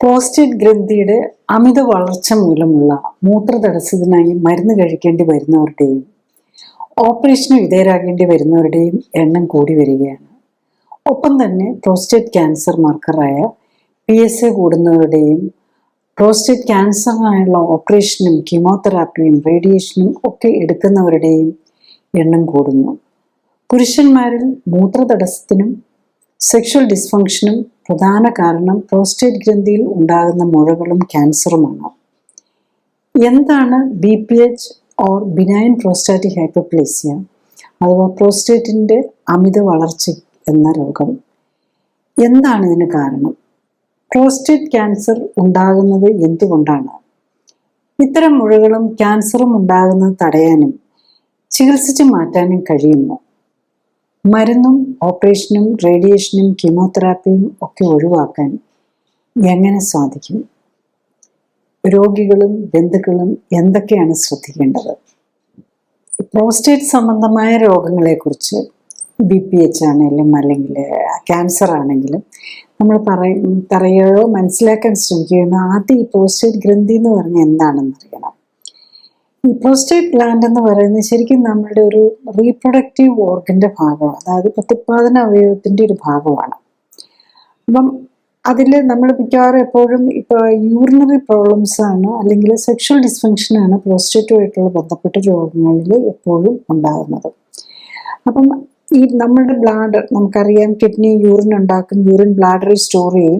Prostate ഗ്രന്ഥിയുടെ അമിത വളർച്ച മൂലമുള്ള മൂത്രതടസ്സത്തിനായി മരുന്ന് കഴിക്കേണ്ടി വരുന്നവരുടെയും ഓപ്പറേഷന് വിധേയരാകേണ്ടി വരുന്നവരുടെയും എണ്ണം കൂടി വരികയാണ്. ഒപ്പം തന്നെ പ്രോസ്റ്റേറ്റ് ക്യാൻസർ മാർക്കറായ PSA കൂടുന്നവരുടെയും പ്രോസ്റ്റേറ്റ് ക്യാൻസറിനായുള്ള ഓപ്പറേഷനും കീമോതെറാപ്പിയും റേഡിയേഷനും ഒക്കെ എടുക്കുന്നവരുടെയും എണ്ണം കൂടുന്നു. പുരുഷന്മാരിൽ മൂത്രതടസ്സത്തിനും സെക്ഷൽ ഡിസ്ഫങ്ഷനും പ്രധാന കാരണം പ്രോസ്റ്റേറ്റ് ഗ്രന്ഥിയിൽ ഉണ്ടാകുന്ന മുഴകളും ക്യാൻസറുമാണ്. എന്താണ് BPH or benign prostatic hyperplasia അഥവാ പ്രോസ്റ്റേറ്റിൻ്റെ അമിത വളർച്ച എന്ന രോഗം? എന്താണ് ഇതിന് കാരണം? പ്രോസ്റ്റേറ്റ് ക്യാൻസർ ഉണ്ടാകുന്നത് എന്തുകൊണ്ടാണ്? ഇത്തരം മുഴകളും ക്യാൻസറും ഉണ്ടാകുന്നത് തടയാനും ചികിത്സിച്ച് മാറ്റാനും കഴിയുമോ? മരുന്നും ഓപ്പറേഷനും റേഡിയേഷനും കീമോതെറാപ്പിയും ഒക്കെ ഒഴിവാക്കാൻ എങ്ങനെ സാധിക്കും? രോഗികളും ബന്ധുക്കളും എന്തൊക്കെയാണ് ശ്രദ്ധിക്കേണ്ടത്? പ്രോസ്റ്റേറ്റ് സംബന്ധമായ രോഗങ്ങളെക്കുറിച്ച് BPH ആണെങ്കിലും അല്ലെങ്കിൽ ക്യാൻസർ ആണെങ്കിലും നമ്മൾ പറയുകയോ മനസ്സിലാക്കാൻ ശ്രമിക്കുകയോ ആദ്യം ഈ പ്രോസ്റ്റേറ്റ് ഗ്രന്ഥി എന്ന് പറഞ്ഞാൽ എന്താണെന്ന് അറിയണം. ഈ പ്രോസ്റ്റേറ്റ് ഗ്ലാൻഡ് എന്ന് പറയുന്നത് ശരിക്കും നമ്മളുടെ ഒരു റീപ്രൊഡക്റ്റീവ് ഓർഗൻ്റെ ഭാഗമാണ്, അതായത് പ്രത്യുത്പാദന അവയവത്തിൻ്റെ ഒരു ഭാഗമാണ്. അപ്പം അതിൽ നമ്മൾ മിക്കവാറും എപ്പോഴും ഇപ്പോൾ യൂറിനറി പ്രോബ്ലംസ് ആണ് അല്ലെങ്കിൽ സെക്ഷൽ ഡിസ്ഫങ്ഷനാണ് പ്രോസ്റ്റേറ്റുമായിട്ടുള്ള ബന്ധപ്പെട്ട രോഗങ്ങളിൽ എപ്പോഴും ഉണ്ടാകുന്നത്. അപ്പം ഈ നമ്മളുടെ ബ്ലാഡർ നമുക്കറിയാം, കിഡ്നി യൂറിൻ ഉണ്ടാക്കും, യൂറിൻ ബ്ലാഡറിൽ സ്റ്റോർ ചെയ്യും,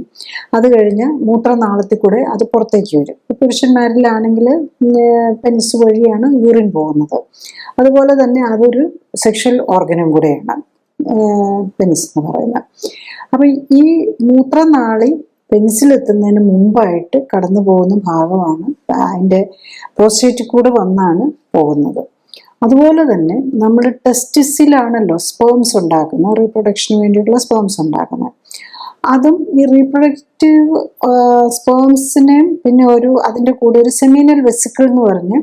അത് കഴിഞ്ഞ് മൂത്രനാളത്തിൽ കൂടെ അത് പുറത്തേക്ക് വരും. പുരുഷന്മാരിലാണെങ്കിൽ പെനിസ് വഴിയാണ് യൂറിൻ പോകുന്നത്. അതുപോലെ തന്നെ അതൊരു സെക്ഷൽ ഓർഗനും കൂടെയാണ് പെനിസ് എന്ന് പറയുന്നത്. അപ്പം ഈ മൂത്രനാളി പെനിസിലെത്തുന്നതിന് മുമ്പായിട്ട് കടന്നു പോകുന്ന ഭാഗമാണ് അതിൻ്റെ പ്രോസ്റ്റേറ്റിൽ കൂടെ വന്നാണ് പോകുന്നത്. അതുപോലെ തന്നെ നമ്മൾ ടെസ്റ്റിസിലാണല്ലോ സ്പേംസ് ഉണ്ടാക്കുന്നത്, റീപ്രൊഡക്ഷന് വേണ്ടിയിട്ടുള്ള സ്പേംസ് ഉണ്ടാക്കുന്നത്. അതും ഈ റീപ്രൊഡക്റ്റീവ് സ്പേംസിനെയും പിന്നെ അതിൻ്റെ കൂടെ ഒരു സെമിനൽ വെസിക്കിൾ എന്ന് പറഞ്ഞ്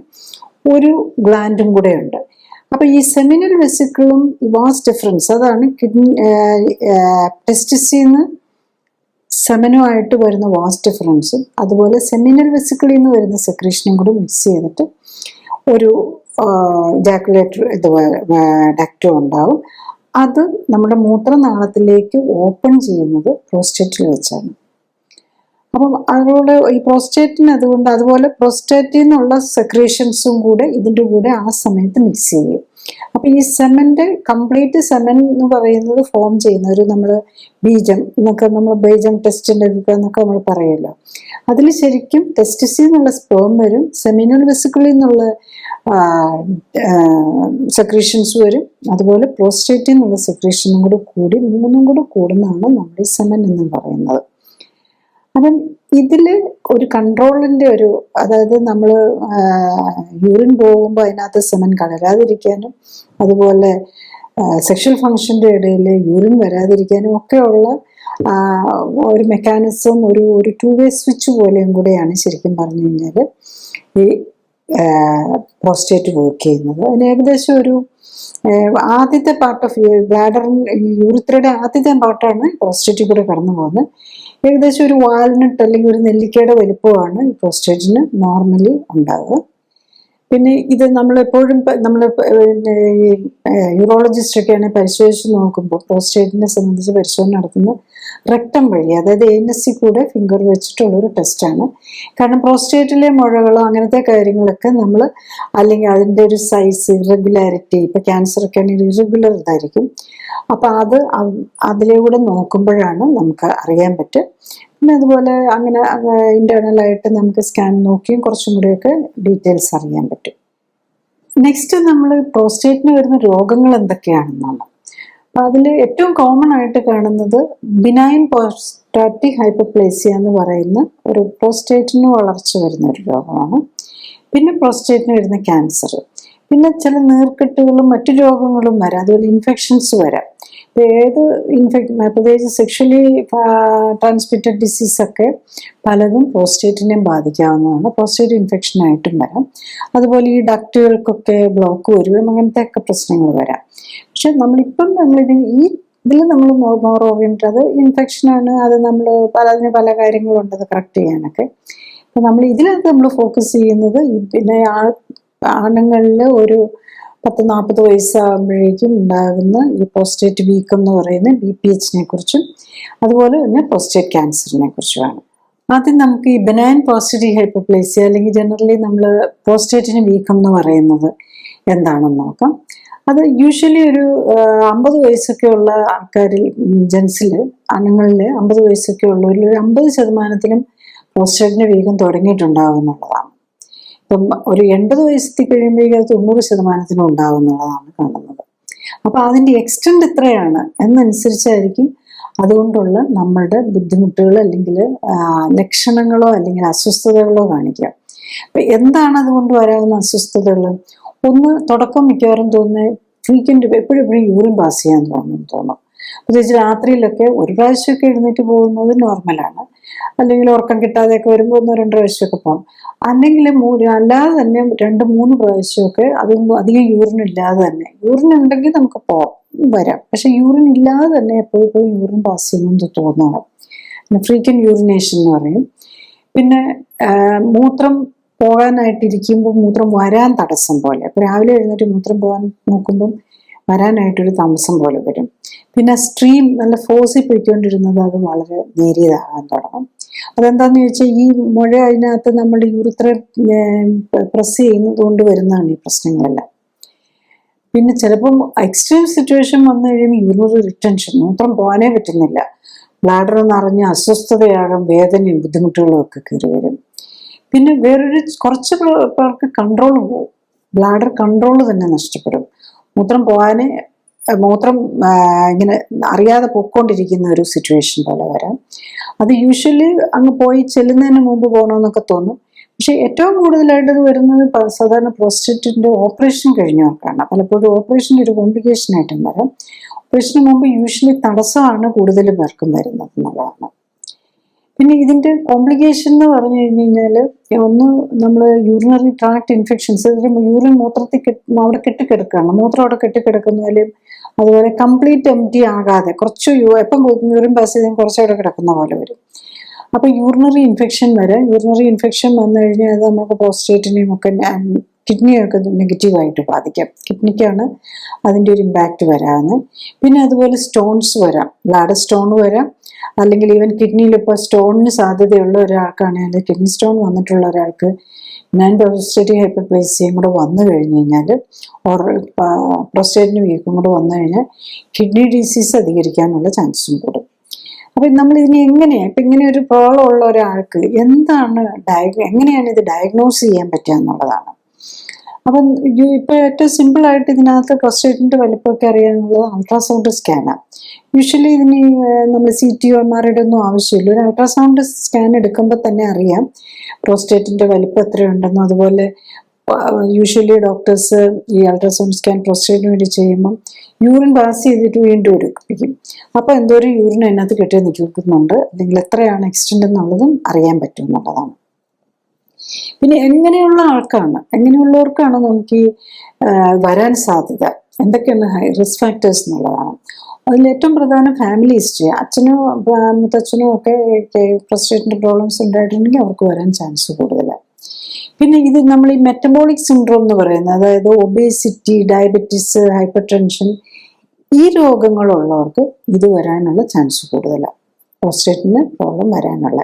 ഒരു ഗ്ലാൻഡും കൂടെ ഉണ്ട്. അപ്പോൾ ഈ സെമിനൽ വെസിക്കിളും വാസ് ഡിഫറൻസ്, അതാണ് കിഡ്നി ടെസ്റ്റിസിന്ന് സെമനുമായിട്ട് വരുന്ന വാസ് ഡിഫറൻസും അതുപോലെ സെമിനൽ വെസിക്കിളിൽ നിന്ന് വരുന്ന സെക്രീഷനും കൂടെ മിക്സ് ചെയ്തിട്ട് ഒരു ജാക്കുലേറ്റർ ഇതുപോലെ ഡക്റ്റും ഉണ്ടാവും. അത് നമ്മുടെ മൂത്രനാളത്തിലേക്ക് ഓപ്പൺ ചെയ്യുന്നത് പ്രോസ്റ്റേറ്റിൽ വെച്ചാണ്. അപ്പം അതുകൊണ്ട് ഈ പ്രോസ്റ്റേറ്റിന് അതുപോലെ പ്രോസ്റ്റേറ്റിൽ നിന്നുള്ള സെക്രീഷൻസും കൂടെ ഇതിൻ്റെ കൂടെ ആ സമയത്ത് മിക്സ് ചെയ്യും. അപ്പം ഈ സെമൻ്റെ കംപ്ലീറ്റ് സെമൻ എന്ന് പറയുന്നത് ഫോം ചെയ്യുന്ന നമ്മൾ ബീജം എന്നൊക്കെ നമ്മൾ ബീജം ടെസ്റ്റിൻ്റെ എന്നൊക്കെ നമ്മൾ പറയുമല്ലോ, അതിൽ ശരിക്കും ടെസ്റ്റിസിൽ നിന്നുള്ള സ്പേം വരും, സെമിനൽ വെസിക്കിളിൽ നിന്നുള്ള സെക്രീഷൻസ് വരും, അതുപോലെ പ്രോസ്റ്റേറ്റിൽ നിന്നുള്ള സെക്രീഷനും കൂടി മൂന്നും കൂടെ കൂടുന്നതാണ് നമ്മുടെ സെമൻ എന്ന് പറയുന്നത്. അപ്പം ഇതിൽ ഒരു കൺട്രോളിൻ്റെ അതായത് നമ്മൾ യൂറിൻ പോകുമ്പോൾ അതിനകത്ത് സെമൻ കലരാതിരിക്കാനും അതുപോലെ സെക്ഷൽ ഫങ്ഷൻ്റെ ഇടയിൽ യൂറിൻ വരാതിരിക്കാനും ഒക്കെയുള്ള ഒരു മെക്കാനിസം, ഒരു 2-way സ്വിച്ച് പോലെയും കൂടെയാണ് ശരിക്കും പറഞ്ഞു കഴിഞ്ഞാൽ ഈ പ്രോസ്റ്റേറ്റ് വർക്ക് ചെയ്യുന്നത്. അതിന് ഏകദേശം ആദ്യത്തെ പാർട്ട് ഓഫ് ബ്ലാഡർ യൂറിത്രയുടെ ആദ്യത്തെ പാർട്ടാണ് പ്രോസ്റ്റേറ്റിൽ കൂടെ കടന്നു പോകുന്നത്. ഏകദേശം ഒരു വാൽനട്ട് അല്ലെങ്കിൽ ഒരു നെല്ലിക്കയുടെ വലുപ്പമാണ് ഈ പ്രോസ്റ്റേറ്റിന് നോർമലി ഉണ്ടാവുക. പിന്നെ ഇത് നമ്മളെപ്പോഴും നമ്മൾ യൂറോളജിസ്റ്റൊക്കെയാണ് പരിശോധിച്ച് നോക്കുമ്പോൾ പ്രോസ്റ്റേറ്റിനെ സംബന്ധിച്ച് പരിശോധന നടത്തുന്നത് റെക്ടം വഴി, അതായത് ANC കൂടെ ഫിംഗർ വെച്ചിട്ടുള്ളൊരു ടെസ്റ്റാണ്. കാരണം പ്രോസ്റ്റേറ്റിലെ മുഴകളോ അങ്ങനത്തെ കാര്യങ്ങളൊക്കെ നമ്മൾ അല്ലെങ്കിൽ അതിൻ്റെ ഒരു സൈസ്, ഇറഗുലാരിറ്റി, ഇപ്പോൾ ക്യാൻസറൊക്കെ ആണെങ്കിൽ ഇറഗുലർ ഇതായിരിക്കും. അപ്പം അതിലൂടെ നോക്കുമ്പോഴാണ് നമുക്ക് അറിയാൻ പറ്റും. പിന്നെ അതുപോലെ അങ്ങനെ ഇൻറ്റേർണലായിട്ട് നമുക്ക് സ്കാൻ നോക്കിയും കുറച്ചും കൂടെയൊക്കെ ഡീറ്റെയിൽസ് അറിയാൻ പറ്റും. നെക്സ്റ്റ് നമ്മൾ പ്രോസ്റ്റേറ്റിന് വരുന്ന രോഗങ്ങൾ എന്തൊക്കെയാണെന്നാണ്. അപ്പം അതിൽ ഏറ്റവും കോമൺ ആയിട്ട് കാണുന്നത് ബിനൈൻ പ്രോസ്റ്റാറ്റിക് ഹൈപ്പർപ്ലേസിയ എന്ന് പറയുന്ന ഒരു പ്രോസ്റ്റേറ്റിന് വളർച്ച വരുന്ന ഒരു രോഗമാണ്. പിന്നെ പ്രോസ്റ്റേറ്റിന് വരുന്ന ക്യാൻസർ, പിന്നെ ചില നീർക്കെട്ടുകളും മറ്റു രോഗങ്ങളും വരാം, അതുപോലെ ഇൻഫെക്ഷൻസ് വരാം. ഏത് പ്രത്യേകിച്ച് സെക്ഷലി ട്രാൻസ്മിറ്റഡ് ഡിസീസൊക്കെ പലതും പ്രോസ്റ്റേറ്റിനെയും ബാധിക്കാവുന്നതാണ്. പ്രോസ്റ്റേറ്റ് ഇൻഫെക്ഷനായിട്ടും വരാം. അതുപോലെ ഈ ഡക്റ്റുകൾക്കൊക്കെ ബ്ലോക്ക് വരുകയും അങ്ങനത്തെ ഒക്കെ പ്രശ്നങ്ങൾ വരാം. പക്ഷെ നമ്മളിതിന് ഈ ഇതിൽ നമ്മൾ മോർ ഓറിയൻറ്റഡ്, അത് ഇൻഫെക്ഷനാണ്, അത് നമ്മൾ അതിന് പല കാര്യങ്ങളുണ്ട് അത് കറക്റ്റ് ചെയ്യാനൊക്കെ. അപ്പം നമ്മൾ ഇതിനകത്ത് നമ്മൾ ഫോക്കസ് ചെയ്യുന്നത് പിന്നെ ആണുങ്ങളിൽ ഒരു 40 വയസ്സാകുമ്പോഴേക്കും ഉണ്ടാകുന്ന ഈ പ്രോസ്റ്റേറ്റ് വീക്കം എന്ന് പറയുന്ന BPH കുറിച്ചും അതുപോലെ തന്നെ പ്രോസ്റ്റേറ്റ് ക്യാൻസറിനെ കുറിച്ചുമാണ്. ആദ്യം നമുക്ക് ഈ ബെനൈൻ പ്രോസ്റ്റേറ്റിക് ഹൈപ്പർപ്ലേസിയ അല്ലെങ്കിൽ ജനറലി നമ്മൾ പ്രോസ്റ്റേറ്റിന് വീക്കം എന്ന് പറയുന്നത് എന്താണെന്ന് നോക്കാം. അത് യൂഷ്വലി ഒരു 50 വയസ്സൊക്കെ ഉള്ള ആൾക്കാരിൽ, ജെൻസിൽ, ആണുങ്ങളിൽ 50 വയസ്സൊക്കെ ഉള്ളവരിൽ ഒരു 50% പ്രോസ്റ്റേറ്റിന് വീക്കം തുടങ്ങിയിട്ടുണ്ടാകുന്നുള്ളതാണ്. ഇപ്പം ഒരു 80 വയസ്സെത്തി കഴിയുമ്പോഴേക്കും അത് 90% ഉണ്ടാകുന്നുള്ളതാണ് കാണുന്നത്. അപ്പം അതിൻ്റെ എക്സ്റ്റെൻഡ് എത്രയാണ് എന്നനുസരിച്ചായിരിക്കും അതുകൊണ്ടുള്ള നമ്മളുടെ ബുദ്ധിമുട്ടുകൾ അല്ലെങ്കിൽ ലക്ഷണങ്ങളോ അല്ലെങ്കിൽ അസ്വസ്ഥതകളോ കാണിക്കുക. അപ്പം എന്താണ് അതുകൊണ്ട് വരാവുന്ന അസ്വസ്ഥതകൾ? ഒന്ന്, തുടക്കം മിക്കവാറും തോന്നുന്നത് ഫ്രീക്വൻറ്റ് എപ്പോഴും യൂറിൻ പാസ് ചെയ്യാൻ തോന്നും. പ്രത്യേകിച്ച് രാത്രിയിലൊക്കെ ഒരു പ്രാവശ്യമൊക്കെ എഴുന്നേറ്റ് പോകുന്നത് നോർമലാണ്. അല്ലെങ്കിൽ ഉറക്കം കിട്ടാതെയൊക്കെ വരുമ്പോൾ 1-2 പ്രാവശ്യമൊക്കെ പോകും. അല്ലെങ്കിൽ അല്ലാതെ തന്നെ 2-3 പ്രാവശ്യമൊക്കെ അധികം യൂറിൻ ഇല്ലാതെ തന്നെ, യൂറിൻ ഉണ്ടെങ്കിൽ നമുക്ക് വരാം, പക്ഷെ യൂറിൻ ഇല്ലാതെ തന്നെ എപ്പോഴും യൂറിൻ പാസ് ചെയ്യുമെന്ന് തോന്നുക, ഫ്രീക്വൻറ്റ് യൂറിനേഷൻ എന്ന് പറയും. പിന്നെ മൂത്രം പോകാനായിട്ടിരിക്കുമ്പോൾ മൂത്രം വരാൻ തടസ്സം പോലെ, അപ്പോൾ രാവിലെ എഴുന്നേറ്റ് മൂത്രം പോകാൻ നോക്കുമ്പം വരാനായിട്ടൊരു താമസം പോലെ വരും. പിന്നെ സ്ട്രീം നല്ല ഫോഴ്സിൽ പോയിക്കൊണ്ടിരുന്നത് അത് വളരെ നേരിയതാകാൻ തുടങ്ങും. അതെന്താന്ന് ചോദിച്ചാൽ ഈ മുഴ അതിനകത്ത് നമ്മുടെ യൂറിത്ര പ്രസ് ചെയ്യുന്നത് കൊണ്ട് വരുന്നതാണ് ഈ പ്രശ്നങ്ങളെല്ലാം. പിന്നെ ചിലപ്പം എക്സ്ട്രീം സിറ്റുവേഷൻ വന്നു കഴിയുമ്പോൾ യൂറിനറി റിട്ടൻഷൻ, മൂത്രം പോകാനേ പറ്റുന്നില്ല, ബ്ലാഡർ നിറഞ്ഞ് അസ്വസ്ഥതയാകാം, വേദനയും ബുദ്ധിമുട്ടുകളും ഒക്കെ കയറി വരും. പിന്നെ കുറച്ച് പേർക്ക് കൺട്രോൾ പോകും, ബ്ലാഡർ കൺട്രോൾ തന്നെ നഷ്ടപ്പെടും, മൂത്രം ഇങ്ങനെ അറിയാതെ പൊയ്ക്കൊണ്ടിരിക്കുന്ന ഒരു സിറ്റുവേഷൻ പോലെ വരാം. അത് യൂഷ്വലി അങ്ങ് പോയി ചെല്ലുന്നതിന് മുമ്പ് പോകണമെന്നൊക്കെ തോന്നും. പക്ഷെ ഏറ്റവും കൂടുതലായിട്ട് ഇത് വരുന്നത് സാധാരണ പ്രോസ്റ്റേറ്റിന്റെ ഓപ്പറേഷൻ കഴിഞ്ഞവർക്കാണ്. പലപ്പോഴും ഓപ്പറേഷൻ്റെ ഒരു കോംപ്ലിക്കേഷൻ ആയിട്ടും വരാം. ഓപ്പറേഷന് മുമ്പ് യൂഷ്വലി തടസ്സമാണ് കൂടുതൽ പേർക്കും വരുന്നത് എന്നുള്ളതാണ്. പിന്നെ ഇതിൻ്റെ കോംപ്ലിക്കേഷൻ എന്ന് പറഞ്ഞു കഴിഞ്ഞാൽ, ഒന്ന് നമ്മൾ യൂറിനറി ട്രാക്ട് ഇൻഫെക്ഷൻസ്, യൂറിൻ മൂത്രത്തിൽ അവിടെ കെട്ടിക്കിടക്കുകയാണ്, മൂത്രം അവിടെ കെട്ടിക്കിടക്കുന്നതിലും അതുപോലെ കംപ്ലീറ്റ് എംപ്റ്റി ആകാതെ കുറച്ച് എപ്പം യൂറിൻ പാസ് ചെയ്താൽ കുറച്ചവിടെ കിടക്കുന്ന പോലെ വരും. അപ്പോൾ യൂറിനറി ഇൻഫെക്ഷൻ വരാം. യൂറിനറി ഇൻഫെക്ഷൻ വന്നു കഴിഞ്ഞാൽ അത് നമുക്ക് പ്രോസ്റ്റേറ്റിനെയും ഒക്കെ കിഡ്നിയൊക്കെ നെഗറ്റീവായിട്ട് ബാധിക്കാം. കിഡ്നിക്കാണ് അതിൻ്റെ ഒരു ഇമ്പാക്റ്റ് വരാവുന്നത്. പിന്നെ അതുപോലെ സ്റ്റോൺസ് വരാം, ബ്ലാഡർ സ്റ്റോൺ വരാം, അല്ലെങ്കിൽ ഈവൻ കിഡ്നിയിൽ ഇപ്പോൾ സ്റ്റോണിന് സാധ്യതയുള്ള ഒരാൾക്കാണെങ്കിൽ, കിഡ്നി സ്റ്റോൺ വന്നിട്ടുള്ള ഒരാൾക്ക് ബെനൈൻ പ്രോസ്റ്റേറ്റിക് ഹൈപ്പർപ്ലേസിയയും കൂടെ വന്നു കഴിഞ്ഞ് കഴിഞ്ഞാൽ, പ്രോസ്റ്റേറ്റിന് വീക്കം കൂടെ വന്നു കഴിഞ്ഞാൽ കിഡ്നി ഡിസീസ് അധികരിക്കാനുള്ള ചാൻസും കൂടും. അപ്പം നമ്മൾ ഇതിനെ ഇപ്പം ഇങ്ങനെ ഒരു പ്രോബ്ലം ഉള്ള ഒരാൾക്ക് എങ്ങനെയാണ് ഇത് ഡയഗ്നോസ് ചെയ്യാൻ പറ്റുക എന്നുള്ളതാണ്. അപ്പം ഇപ്പോൾ ഏറ്റവും സിമ്പിളായിട്ട് ഇതിനകത്ത് പ്രോസ്റ്റേറ്റിൻ്റെ വലിപ്പമൊക്കെ അറിയാനുള്ളത് അൾട്രാസൗണ്ട് സ്കാനാണ്. യൂഷ്വലി ഇതിന് നമ്മൾ CT MRI ഒന്നും ആവശ്യമില്ല. ഒരു അൾട്രാസൗണ്ട് സ്കാൻ എടുക്കുമ്പോൾ തന്നെ അറിയാം പ്രോസ്റ്റേറ്റിൻ്റെ വലിപ്പം എത്രയുണ്ടെന്നും. അതുപോലെ യൂഷ്വലി ഡോക്ടേഴ്സ് ഈ അൾട്രാസൗണ്ട് സ്കാൻ പ്രോസ്റ്റേറ്റിന് വേണ്ടി ചെയ്യുമ്പം യൂറിൻ പാസ് ചെയ്തിട്ട് വീണ്ടും എടുപ്പിക്കും. അപ്പോൾ എന്തോരം യൂറിൻ അതിനകത്ത് കെട്ടി നിൽക്കുന്നുണ്ട്, അല്ലെങ്കിൽ എത്രയാണ് എക്സ്റ്റെൻഡ് എന്നുള്ളതും അറിയാൻ പറ്റും എന്നുള്ളതാണ്. പിന്നെ എങ്ങനെയുള്ളവർക്കാണ് നമുക്ക് ഈ വരാൻ സാധ്യത, എന്തൊക്കെയാണ് റിസ്ക് ഫാക്ടേഴ്സ് എന്നുള്ളതാണ്. അതിൽ ഏറ്റവും പ്രധാനം ഫാമിലി ഹിസ്റ്ററി. അച്ഛനോ മുത്തച്ഛനോ ഒക്കെ പ്രോസ്റ്റേറ്റിൻ്റെ പ്രോബ്ലംസ് ഉണ്ടായിട്ടുണ്ടെങ്കിൽ അവർക്ക് വരാൻ ചാൻസ് കൂടുതലാണ്. പിന്നെ ഇത് നമ്മൾ ഈ മെറ്റബോളിക് സിൻഡ്രോം എന്ന് പറയുന്നത്, അതായത് ഒബേസിറ്റി, ഡയബറ്റീസ്, ഹൈപ്പർ ടെൻഷൻ, ഈ രോഗങ്ങളുള്ളവർക്ക് ഇത് വരാനുള്ള ചാൻസ് കൂടുതലാണ്. പ്രോസ്റ്റേറ്റിന് പ്രോബ്ലം വരാനുള്ള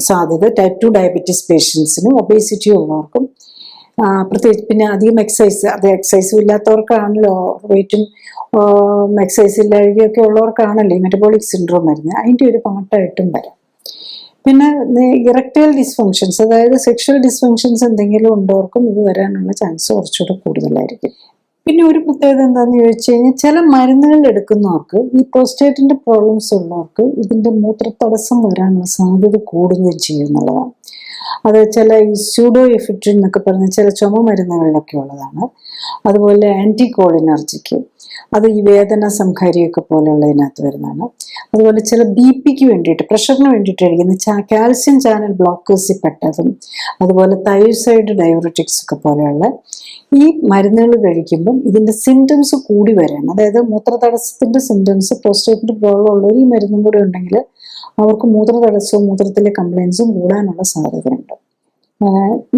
സാധ്യത ടൈപ്പ് 2 ഡയബറ്റീസ് പേഷ്യൻസിനും ഒബേസിറ്റി ഉള്ളവർക്കും പ്രത്യേകിച്ച്. പിന്നെ അധികം എക്സസൈസും ഇല്ലാത്തവർക്കാണല്ലോ, വെയിറ്റും എക്സസൈസ് ഇല്ലായ്മയൊക്കെ ഉള്ളവർക്കാണല്ലോ ഈ മെറ്റബോളിക് സിൻഡ്രോം വരുന്നത്. അതിൻ്റെ ഒരു പാർട്ടായിട്ടും വരാം. പിന്നെ ഇറക്ടൈൽ ഡിസ്ഫങ്ഷൻസ്, അതായത് സെക്ഷൽ ഡിസ്ഫങ്ഷൻസ് എന്തെങ്കിലും ഉള്ളവർക്കും ഇത് വരാനുള്ള ചാൻസ് കുറച്ചുകൂടെ കൂടുതലായിരിക്കും. പിന്നെ ഒരു പ്രത്യേകത എന്താണെന്ന് ചോദിച്ചു കഴിഞ്ഞാൽ, ചില മരുന്നുകൾ എടുക്കുന്നവർക്ക്, ഈ പ്രോസ്റ്റേറ്റിൻ്റെ പ്രോബ്ലംസ് ഉള്ളവർക്ക് ഇതിൻ്റെ മൂത്രത്തടസ്സം വരാനുള്ള സാധ്യത കൂടുകയും ചെയ്യും എന്നുള്ളതാണ്. അത് ചില ഈ സ്യൂഡോ എഫിട്രിൻ എന്നൊക്കെ പറഞ്ഞ ചില ചുമ മരുന്നുകളിലൊക്കെ ഉള്ളതാണ്. അതുപോലെ ആൻറ്റികോളിനർജിക്ക്, അത് ഈ വേദന സംഹാരിയൊക്കെ പോലെയുള്ളതിനകത്ത് വരുന്നതാണ്. അതുപോലെ ചില ബി പിക്ക് വേണ്ടിയിട്ട്, പ്രഷറിന് വേണ്ടിയിട്ട് കഴിക്കുന്ന കാൽസ്യം ചാനൽ ബ്ലോക്കേഴ്സിൽ പെട്ടതും, അതുപോലെ തൈറോയ്ഡ് ഡയബറ്റിക്സ് ഒക്കെ പോലെയുള്ള ഈ മരുന്നുകൾ കഴിക്കുമ്പം ഇതിൻ്റെ സിംറ്റംസ് കൂടി വരാണ്. അതായത് മൂത്രതടസ്സത്തിൻ്റെ സിംറ്റംസ്, പ്രോസ്റ്റേറ്റിൻ്റെ പ്രോബ്ലം ഉള്ളവർ ഈ മരുന്നും കൂടെ ഉണ്ടെങ്കിൽ അവർക്ക് മൂത്രതടസ്സവും മൂത്രത്തിലെ കംപ്ലയിൻസും കൂടാനുള്ള സാധ്യതയുണ്ട്.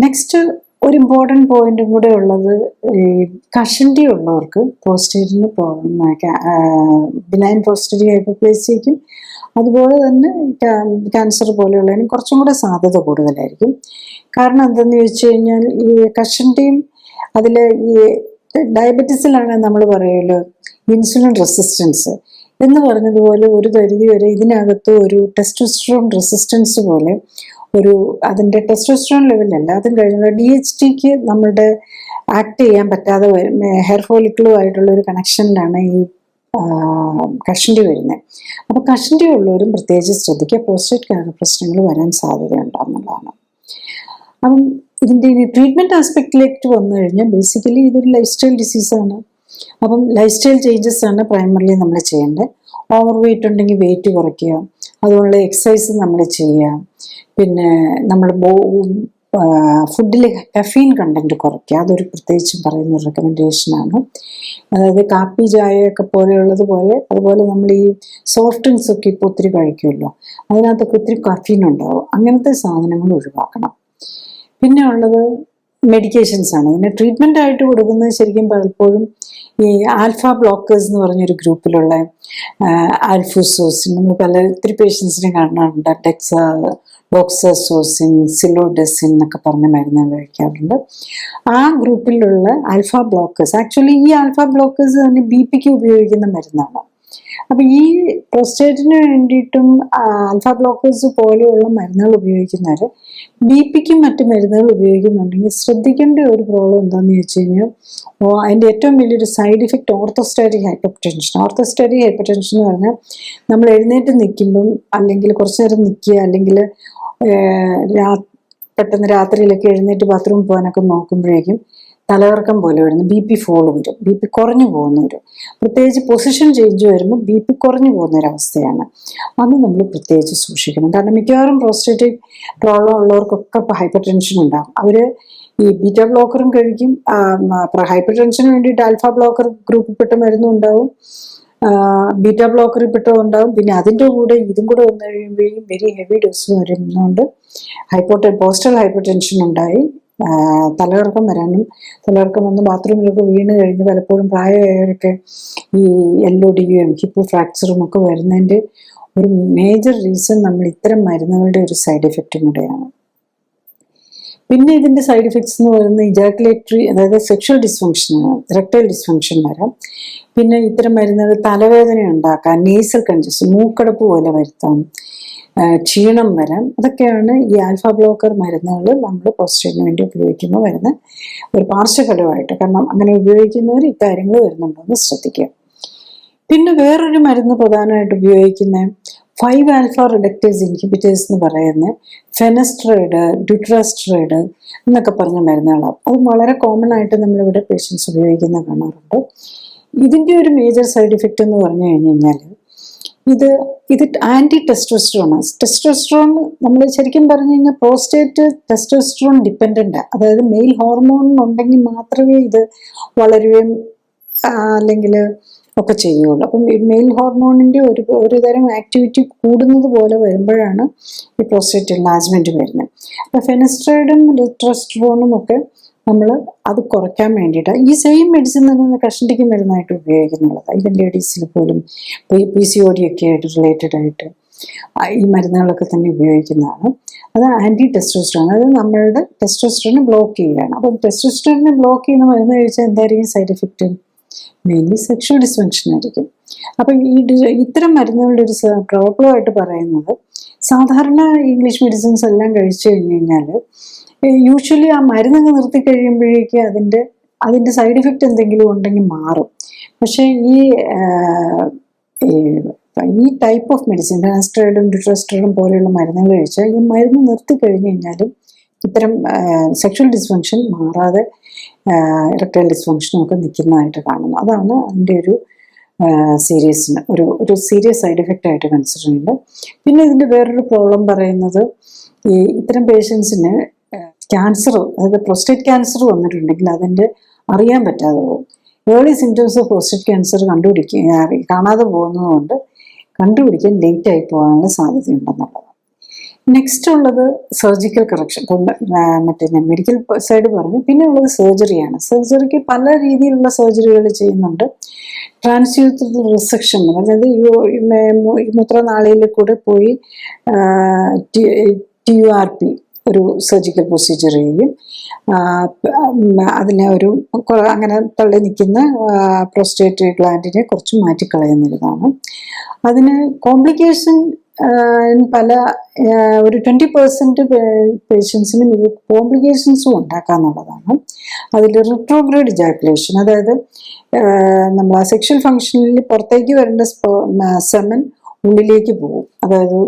നെക്സ്റ്റ് ഒരു ഇമ്പോർട്ടൻറ്റ് പോയിന്റും കൂടെ ഉള്ളത്, ഈ കഷണ്ടി ഉള്ളവർക്ക് പ്രോസ്റ്റേറ്റിന് പ്രോബ്ലം, ബിനൈൻ പ്രോസ്റ്റേറ്റിക് ഹൈപ്പർപ്ലേസിയയ്ക്കും അതുപോലെ തന്നെ ക്യാൻസർ പോലെയുള്ളതിനും കുറച്ചും കൂടെ സാധ്യത കൂടുതലായിരിക്കും. കാരണം എന്തെന്ന് ചോദിച്ചു കഴിഞ്ഞാൽ, ഈ കഷണ്ടിയും അതിൽ ഈ ഡയബറ്റീസിലാണ് നമ്മൾ പറയുമല്ലോ ഇൻസുലിൻ റെസിസ്റ്റൻസ് എന്ന് പറഞ്ഞതുപോലെ ഒരു പരിധി വരെ ഇതിനകത്ത് ഒരു ടെസ്റ്റോസ്റ്ററോൺ റെസിസ്റ്റൻസ് പോലെ അതിൻ്റെ ടെസ്റ്റോസ്റ്ററോൺ ലെവലല്ല, അതും കഴിഞ്ഞ DHTക്ക് നമ്മളുടെ ആക്ട് ചെയ്യാൻ പറ്റാതെ ഹെയർ ഫോളിക്കിളുമായിട്ടുള്ള ഒരു കണക്ഷനിലാണ് ഈ കഷണ്ടി വരുന്നത്. അപ്പോൾ കഷണ്ടി ഉള്ളവരും പ്രത്യേകിച്ച് ശ്രദ്ധിക്കുക, പ്രോസ്റ്റേറ്റ് പ്രശ്നങ്ങൾ വരാൻ സാധ്യതയുണ്ടാകുന്നതാണ്. അപ്പം ഇതിൻ്റെ ഈ ട്രീറ്റ്മെൻറ്റ് ആസ്പെക്റ്റിലേക്ക് വന്നു കഴിഞ്ഞാൽ ബേസിക്കലി ഇതൊരു ലൈഫ് സ്റ്റൈൽ ഡിസീസാണ്. അപ്പം ലൈഫ് സ്റ്റൈൽ ചേഞ്ചസ് ആണ് പ്രൈമറിലി നമ്മൾ ചെയ്യേണ്ടത്. ഓവർ വെയിറ്റ് ഉണ്ടെങ്കിൽ വെയിറ്റ് കുറയ്ക്കുക, അതുപോലെ എക്സസൈസ് നമ്മൾ ചെയ്യുക, പിന്നെ നമ്മൾ ഫുഡിൽ കഫീൻ കണ്ടൻറ്റ് കുറയ്ക്കുക, അതൊരു പ്രത്യേകിച്ചും പറയുന്ന ഒരു റെക്കമെൻഡേഷനാണ്. അതായത് കാപ്പി ചായയൊക്കെ പോലെയുള്ളത് പോലെ, അതുപോലെ നമ്മൾ ഈ സോഫ്റ്റ് ഡ്രിങ്ക്സ് ഒക്കെ ഇപ്പോൾ ഒത്തിരി കഴിക്കുമല്ലോ, അതിനകത്തൊക്കെ ഒത്തിരി കഫീൻ ഉണ്ടാവും. അങ്ങനത്തെ സാധനങ്ങൾ ഒഴിവാക്കണം. പിന്നെ ഉള്ളത് മെഡിക്കേഷൻസ് ആണ്. ഇതിന് ട്രീറ്റ്മെൻ്റ് ആയിട്ട് കൊടുക്കുന്നത് ശരിക്കും പലപ്പോഴും ഈ ആൽഫ ബ്ലോക്കേഴ്സ് എന്ന് പറഞ്ഞൊരു ഗ്രൂപ്പിലുള്ള ആൽഫുസോസിൻ, നമ്മൾ ഒത്തിരി പേഷ്യൻസിനെ കാണാറുണ്ട്. ഡോക്സസോസിൻ, സിലോഡെസിൻ എന്നൊക്കെ പറഞ്ഞ മരുന്നുകൾ കഴിക്കാറുണ്ട്. ആ ഗ്രൂപ്പിലുള്ള ആൽഫ ബ്ലോക്കേഴ്സ്, ആക്ച്വലി ഈ ആൽഫ ബ്ലോക്കേഴ്സ് തന്നെ BP-ക്ക് ഉപയോഗിക്കുന്ന മരുന്നാണ്. അപ്പം ഈ പ്രോസ്റ്റേറ്റിന് വേണ്ടിയിട്ടും ആൽഫ ബ്ലോക്കേഴ്സ് പോലെയുള്ള മരുന്നുകൾ ഉപയോഗിക്കുന്നവർ BP-ക്കും മറ്റ് മരുന്നുകൾ ഉപയോഗിക്കുന്നുണ്ടെങ്കിൽ ശ്രദ്ധിക്കേണ്ട ഒരു പ്രോബ്ലം എന്താണെന്ന് ചോദിച്ചു കഴിഞ്ഞാൽ, അതിൻ്റെ ഏറ്റവും വലിയൊരു side effect orthostatic hypertension. Orthostatic hypertension എന്ന് പറഞ്ഞാൽ നമ്മൾ എഴുന്നേറ്റ് നിൽക്കുമ്പം, അല്ലെങ്കിൽ കുറച്ച് നേരം നിൽക്കുക, അല്ലെങ്കിൽ പെട്ടെന്ന് രാത്രിയിലൊക്കെ എഴുന്നേറ്റ് ബാത്റൂമിൽ പോകാനൊക്കെ നോക്കുമ്പോഴേക്കും തലകറക്കം പോലെ വരുന്നു, BP ഫോൾ വരും, BP കുറഞ്ഞു പോകുന്ന വരും. പ്രത്യേകിച്ച് പൊസിഷൻ ചേഞ്ച് വരുമ്പോൾ BP കുറഞ്ഞു പോകുന്ന ഒരവസ്ഥയാണ്. അത് നമ്മൾ പ്രത്യേകിച്ച് സൂക്ഷിക്കണം. കാരണം മിക്കവാറും പ്രോസ്റ്റേറ്റിക് പ്രോബ്ലം ഉള്ളവർക്കൊക്കെ ഇപ്പോൾ ഹൈപ്പർ ടെൻഷൻ ഉണ്ടാകും. അവർ ഈ ബീറ്റാ ബ്ലോക്കറും കഴിക്കും, ഹൈപ്പർ ടെൻഷന് വേണ്ടിയിട്ട് ആൽഫ ബ്ലോക്കർ ഗ്രൂപ്പിൽപ്പെട്ട മരുന്നും ഉണ്ടാവും, ബീറ്റാ ബ്ലോക്കറിൽ പെട്ടതുണ്ടാവും. പിന്നെ അതിൻ്റെ കൂടെ ഇതും കൂടെ വന്നു കഴിയുമ്പോഴേക്കും വെരി ഹെവി ഡോസ് വരുന്നതുകൊണ്ട് പോസ്റ്റൽ ഹൈപ്പർ ടെൻഷൻ ഉണ്ടായി തലകറക്കം വരാനും, തലകറക്കം വന്ന് ബാത്റൂമിലൊക്കെ വീണ് കഴിഞ്ഞ് പലപ്പോഴും പ്രായമായവരൊക്കെ ഈ LODയും ഹിപ്പ് ഫ്രാക്ചറും ഒക്കെ വരുന്നതിൻ്റെ ഒരു മേജർ റീസൺ നമ്മൾ ഇത്തരം മരുന്നുകളുടെ ഒരു സൈഡ് എഫക്റ്റും കൂടെയാണ്. പിന്നെ ഇതിൻ്റെ സൈഡ് എഫക്ട്സ് എന്ന് പറയുന്നത് ഇജാക്കുലേറ്ററി, അതായത് സെക്ഷൽ ഡിസ്ഫങ്ഷൻ, ഇറക്ടൈൽ ഡിസ്ഫങ്ഷൻ വരാം. പിന്നെ ഇത്തരം മരുന്നുകൾ തലവേദന ഉണ്ടാക്കാം, നേസൽ കൺജഷൻ, മൂക്കടപ്പ് പോലെ വരുത്താം, ക്ഷീണം വരാം. അതൊക്കെയാണ് ഈ ആൽഫ ബ്ലോക്കർ മരുന്നുകൾ നമ്മൾ പ്രോസ്റ്റേറ്റിന് വേണ്ടി ഉപയോഗിക്കുമ്പോൾ വരുന്ന ഒരു പാർശ്വഫലമായിട്ട്. കാരണം അങ്ങനെ ഉപയോഗിക്കുന്നവർ ഇക്കാര്യങ്ങൾ വരുന്നുണ്ടെന്ന് ശ്രദ്ധിക്കുക. പിന്നെ വേറൊരു മരുന്ന് പ്രധാനമായിട്ട് ഉപയോഗിക്കുന്ന 5-ആൽഫ റിഡക്റ്റേസ് ഇൻഹിബിറ്റേഴ്സ് എന്ന് പറയുന്ന ഫെനസ്ട്രൈഡ്, ഡ്യൂട്രാസ്ട്രൈഡ് എന്നൊക്കെ പറഞ്ഞ മരുന്നുകളാണ്. അത് വളരെ കോമൺ ആയിട്ട് നമ്മളിവിടെ പേഷ്യൻസ് ഉപയോഗിക്കുന്ന കാണാറുണ്ട്. ഇതിൻ്റെ ഒരു മേജർ സൈഡ് ഇഫക്റ്റ് എന്ന് പറഞ്ഞു കഴിഞ്ഞാൽ ഇത് ആൻറ്റി ടെസ്റ്റോസ്റ്ററോണാണ്. ടെസ്റ്റോസ്റ്ററോൺ നമ്മൾ ശരിക്കും പറഞ്ഞു കഴിഞ്ഞാൽ പ്രോസ്റ്റേറ്റ് ടെസ്റ്റോസ്റ്ററോൺ ഡിപ്പെൻഡൻ്റാണ്. അതായത് മെയിൽ ഹോർമോൺ ഉണ്ടെങ്കിൽ മാത്രമേ ഇത് വളരുകയും അല്ലെങ്കിൽ ഒക്കെ ചെയ്യുള്ളൂ. അപ്പം മെയിൽ ഹോർമോണിൻ്റെ ഒരു തരം ആക്ടിവിറ്റി കൂടുന്നത് പോലെ വരുമ്പോഴാണ് ഈ പ്രോസ്റ്റേറ്റ് എൻലാർജ്മെൻറ്റ് വരുന്നത്. അപ്പോൾ ഫെനസ്ട്രൈഡും ടെസ്റ്റോസ്റ്ററോണും ഒക്കെ നമ്മൾ അത് കുറയ്ക്കാൻ വേണ്ടിയിട്ടാണ് ഈ സെയിം മെഡിസിൻ തന്നെ കഷണ്ടിക്ക് മരുന്നായിട്ട് ഉപയോഗിക്കുന്നുള്ളത്. ഈവൻ ലേഡീസിൽ പോലും PCOD ഒക്കെ ആയിട്ട് റിലേറ്റഡ് ആയിട്ട് ഈ മരുന്നുകളൊക്കെ തന്നെ ഉപയോഗിക്കുന്നതാണ്. അത് ആൻറ്റി ടെസ്റ്റോസ്റ്ററോൺ, അത് നമ്മളുടെ ടെസ്റ്റോസ്റ്ററോണിനെ ബ്ലോക്ക് ചെയ്യുകയാണ്. അപ്പം ടെസ്റ്റോസ്റ്ററോണിനെ ബ്ലോക്ക് ചെയ്യുന്ന മരുന്ന് കഴിച്ചാൽ എന്തായിരിക്കും side effect? Mainly sexual dysfunction ആയിരിക്കും. അപ്പം ഇത്തരം മരുന്നുകളുടെ ഒരു പ്രോബ്ലമായിട്ട് പറയുന്നത്, സാധാരണ ഇംഗ്ലീഷ് മെഡിസിൻസ് എല്ലാം കഴിച്ചു കഴിഞ്ഞ് കഴിഞ്ഞാൽ യൂഷ്വലി ആ മരുന്നങ്ങ് നിർത്തി കഴിയുമ്പോഴേക്കും അതിൻ്റെ സൈഡ് ഇഫക്റ്റ് എന്തെങ്കിലും ഉണ്ടെങ്കിൽ മാറും. പക്ഷേ ഈ ടൈപ്പ് ഓഫ് മെഡിസിൻ ഫെനസ്ട്രൈഡും ഡ്യൂട്രാസ്ട്രൈഡും പോലെയുള്ള മരുന്നുകൾ കഴിച്ചാൽ ഈ മരുന്ന് നിർത്തി കഴിഞ്ഞ് കഴിഞ്ഞാലും ഇത്തരം സെക്ഷൽ ഡിസ്ഫങ്ഷൻ മാറാതെ ഇറക്ടൈൽ ഡിസ്ഫങ്ഷനും ഒക്കെ നിൽക്കുന്നതായിട്ട് കാണുന്നു. അതാണ് അതിൻ്റെ ഒരു സീരിയസിന് ഒരു സീരിയസ് സൈഡ് എഫക്റ്റ് ആയിട്ട് കൺസിഡർ ചെയ്യുന്നുണ്ട്. പിന്നെ ഇതിൻ്റെ വേറൊരു പ്രോബ്ലം പറയുന്നത് ഈ ഇത്തരം പേഷ്യൻസിന് ക്യാൻസർ, അതായത് പ്രോസ്റ്റേറ്റ് ക്യാൻസർ വന്നിട്ടുണ്ടെങ്കിൽ അതിൻ്റെ അറിയാൻ പറ്റാതെ പോകും. Early symptoms of prostate cancer കാണാതെ പോകുന്നതുകൊണ്ട് കണ്ടുപിടിക്കാൻ ലേറ്റ് ആയി പോകാനുള്ള സാധ്യതയുണ്ടെന്നുള്ളതാണ്. നെക്സ്റ്റ് ഉള്ളത് സർജിക്കൽ കറക്ഷൻ. ഇപ്പം മറ്റേ ഞാൻ മെഡിക്കൽ സൈഡ് പറഞ്ഞു. പിന്നെ ഉള്ളത് സർജറിയാണ്. സർജറിക്ക് പല രീതിയിലുള്ള സർജറികൾ ചെയ്യുന്നുണ്ട്. ട്രാൻസ്യൂത്രൽ റിസെക്ഷൻ, അതായത് മൂത്രനാളിയിൽ കൂടെ പോയി TURP ഒരു സർജിക്കൽ പ്രൊസീജിയർ ചെയ്യും. അതിനെ അങ്ങനെ തള്ളി നിൽക്കുന്ന പ്രോസ്റ്റേറ്റ് ഗ്ലാൻഡിനെ കുറച്ച് മാറ്റിക്കളയുന്നതാണ്. അതിന് കോംപ്ലിക്കേഷൻ ഒരു 20% പേഷ്യൻസിനും ഇത് കോംപ്ലിക്കേഷൻസും ഉണ്ടാക്കാന്നുള്ളതാണ്. അതിൽ റിട്രോഗ്രേഡ് ഇജാക്കുലേഷൻ, അതായത് നമ്മൾ ആ സെക്ഷൽ ഫങ്ഷനിൽ പുറത്തേക്ക് വരേണ്ട സെമൻ ഉള്ളിലേക്ക് പോകും, അതായത്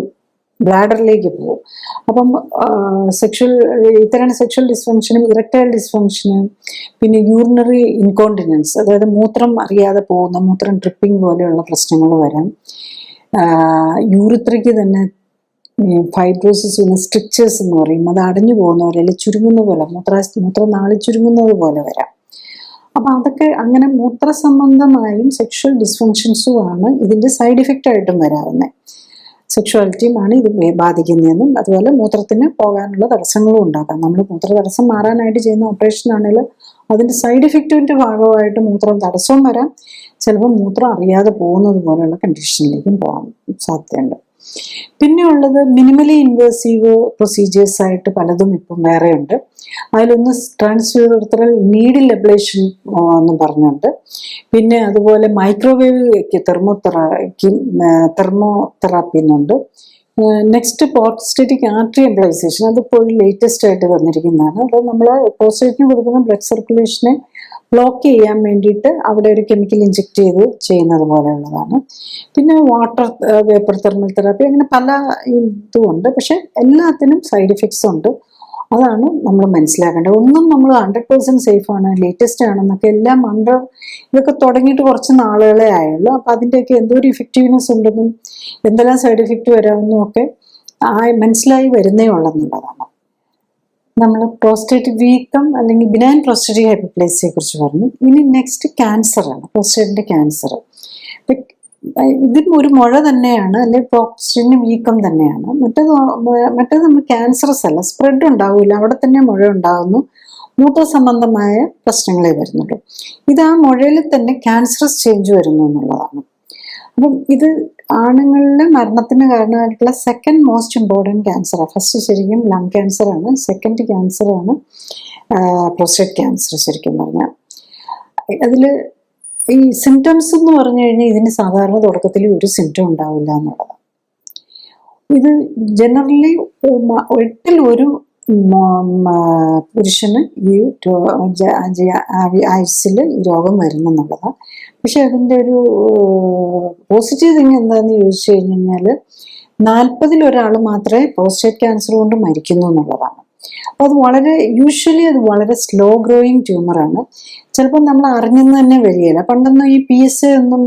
ബ്ലാഡറിലേക്ക് പോകും. അപ്പം ഇത്തരം സെക്ഷൽ ഡിസ്ഫങ്ഷനും ഇറക്ടൈൽ ഡിസ്ഫങ്ഷനും പിന്നെ യൂറിനറി ഇൻകോണ്ടിനൻസ്, അതായത് മൂത്രം അറിയാതെ പോകുന്ന മൂത്രം ട്രിപ്പിംഗ് പോലെയുള്ള പ്രശ്നങ്ങൾ വരാം. യൂറിത്രയ്ക്ക് തന്നെ ഫൈബ്രോസിസ് സ്ട്രിക്ചേഴ്സ് എന്ന് പറയും, അത് അടഞ്ഞു പോകുന്ന പോലെ അല്ലെങ്കിൽ ചുരുങ്ങുന്ന പോലെ മൂത്രനാളി ചുരുങ്ങുന്നത് പോലെ വരാം. അപ്പം അതൊക്കെ അങ്ങനെ മൂത്ര സംബന്ധമായും സെക്ഷൽ ഡിസ്ഫങ്ഷൻസുമാണ് ഇതിൻ്റെ സൈഡ് ഇഫക്റ്റ് ആയിട്ടും വരാവുന്നത്. സെക്ഷുവാലിറ്റിയുമാണ് ഇത് ബാധിക്കുന്നതെന്നും അതുപോലെ മൂത്രത്തിന് പോകാനുള്ള തടസ്സങ്ങളും ഉണ്ടാക്കാം. നമ്മൾ മൂത്ര തടസ്സം മാറാനായിട്ട് ചെയ്യുന്ന ഓപ്പറേഷൻ ആണെങ്കിൽ അതിൻ്റെ സൈഡ് ഇഫക്റ്റിൻ്റെ ഭാഗമായിട്ട് മൂത്രം തടസ്സവും വരാം. ചിലപ്പോൾ മൂത്രം അറിയാതെ പോകുന്നത് പോലെയുള്ള കണ്ടീഷനിലേക്കും പോകാൻ സാധ്യതയുണ്ട്. പിന്നെ ഉള്ളത് മിനിമലി ഇൻവേസീവ് പ്രൊസീജിയേഴ്സ് ആയിട്ട് പലതും ഇപ്പം വേറെ ഉണ്ട്. അതിലൊന്ന് ട്രാൻസ്യൂറൽ നീഡിൽ എബ്ലേഷൻ എന്ന് പറഞ്ഞുണ്ട്. പിന്നെ അതുപോലെ മൈക്രോവേവ് തെർമോതെറാപ്പി എന്നുണ്ട്. നെക്സ്റ്റ് പ്രോസ്റ്റേറ്റിക് ആർട്ടറി എംപ്ലൈസേഷൻ, അതിപ്പോൾ ലേറ്റസ്റ്റ് ആയിട്ട് വന്നിരിക്കുന്നതാണ്. അപ്പോൾ നമ്മൾ പ്രോസ്റ്റേറ്റിന് കൊടുക്കുന്ന ബ്ലഡ് സർക്കുലേഷനെ ബ്ലോക്ക് ചെയ്യാൻ വേണ്ടിയിട്ട് അവിടെ ഒരു കെമിക്കൽ ഇഞ്ചെക്ട് ചെയ്യുന്നത് പോലെയുള്ളതാണ്. പിന്നെ വാട്ടർ വേപ്പർ തെർമൽ തെറാപ്പി, അങ്ങനെ പല ഇതുമുണ്ട്. പക്ഷെ എല്ലാത്തിനും സൈഡ് എഫക്ട്സ് ഉണ്ട്. അതാണ് നമ്മൾ മനസ്സിലാക്കേണ്ടത്. ഒന്നും നമ്മൾ 100% സേഫാണ്, ലേറ്റസ്റ്റ് ആണെന്നൊക്കെ എല്ലാം ഇതൊക്കെ തുടങ്ങിയിട്ട് കുറച്ച് നാളുകളെ ആയുള്ളൂ. അപ്പം അതിൻ്റെയൊക്കെ എന്തോരം ഇഫക്റ്റീവ്നെസ് ഉണ്ടെന്നും എന്തെല്ലാം സൈഡ് എഫക്റ്റ് വരാമെന്നും ഒക്കെ മനസ്സിലായി വരുന്നേ ഉള്ളെന്നുള്ളതാണ്. നമ്മൾ പ്രോസ്റ്റേറ്റ് വീക്കം അല്ലെങ്കിൽ ബിനൈൻ പ്രോസ്റ്റേറ്റിക് ഹൈപ്പർപ്ലേസിയെ കുറിച്ച് പറഞ്ഞു. ഇനി നെക്സ്റ്റ് ക്യാൻസറാണ്, പ്രോസ്റ്റേറ്റിൻ്റെ ക്യാൻസർ. ഇതിന് ഒരു മുഴ തന്നെയാണ്, അല്ലെങ്കിൽ പ്രോസ്റ്റേറ്റിന് വീക്കം തന്നെയാണ്. മറ്റേത് നമ്മൾ ക്യാൻസറസ് അല്ല, സ്പ്രെഡ് ഉണ്ടാവില്ല, അവിടെ തന്നെ മുഴ ഉണ്ടാകുന്നു, മൂത്ര സംബന്ധമായ പ്രശ്നങ്ങളെ വരുന്നുള്ളൂ. ഇത് ആ മുഴയിൽ തന്നെ ക്യാൻസറസ് ചേഞ്ച് വരുന്നു എന്നുള്ളതാണ്. അപ്പം ഇത് ആണുങ്ങളിലെ മരണത്തിന് കാരണമായിട്ടുള്ള സെക്കൻഡ് മോസ്റ്റ് ഇമ്പോർട്ടൻറ്റ് ക്യാൻസറാണ്. ഫസ്റ്റ് ശരിക്കും ലങ് ക്യാൻസറാണ്, സെക്കൻഡ് ക്യാൻസറാണ് പ്രോസ്റ്റേറ്റ് ക്യാൻസർ ശരിക്കും പറഞ്ഞാൽ. അതിൽ ഈ സിംറ്റംസ് എന്ന് പറഞ്ഞു കഴിഞ്ഞാൽ ഇതിന് സാധാരണ തുടക്കത്തിൽ ഒരു സിംറ്റം ഉണ്ടാവില്ല എന്നുള്ളതാണ്. ഇത് ജനറലി 8 ഒരു പുരുഷന് ഈ ആയുസ്സിൽ ഈ രോഗം വരുന്നെന്നുള്ളതാണ്. പക്ഷെ അതിൻ്റെ ഒരു പോസിറ്റീവ് തിങ് എന്താണെന്ന് ചോദിച്ചു കഴിഞ്ഞാൽ 40-ൽ ഒരാൾ മാത്രമേ പ്രോസ്റ്റേറ്റ് ക്യാൻസർ കൊണ്ട് മരിക്കുന്നു എന്നുള്ളതാണ്. അപ്പോൾ അത് അത് വളരെ സ്ലോ ഗ്രോയിങ് ട്യൂമറാണ്. ചിലപ്പോൾ നമ്മൾ അറിഞ്ഞെന്ന് തന്നെ വരികയില്ല. പണ്ടൊന്നും ഈ PSA ഒന്നും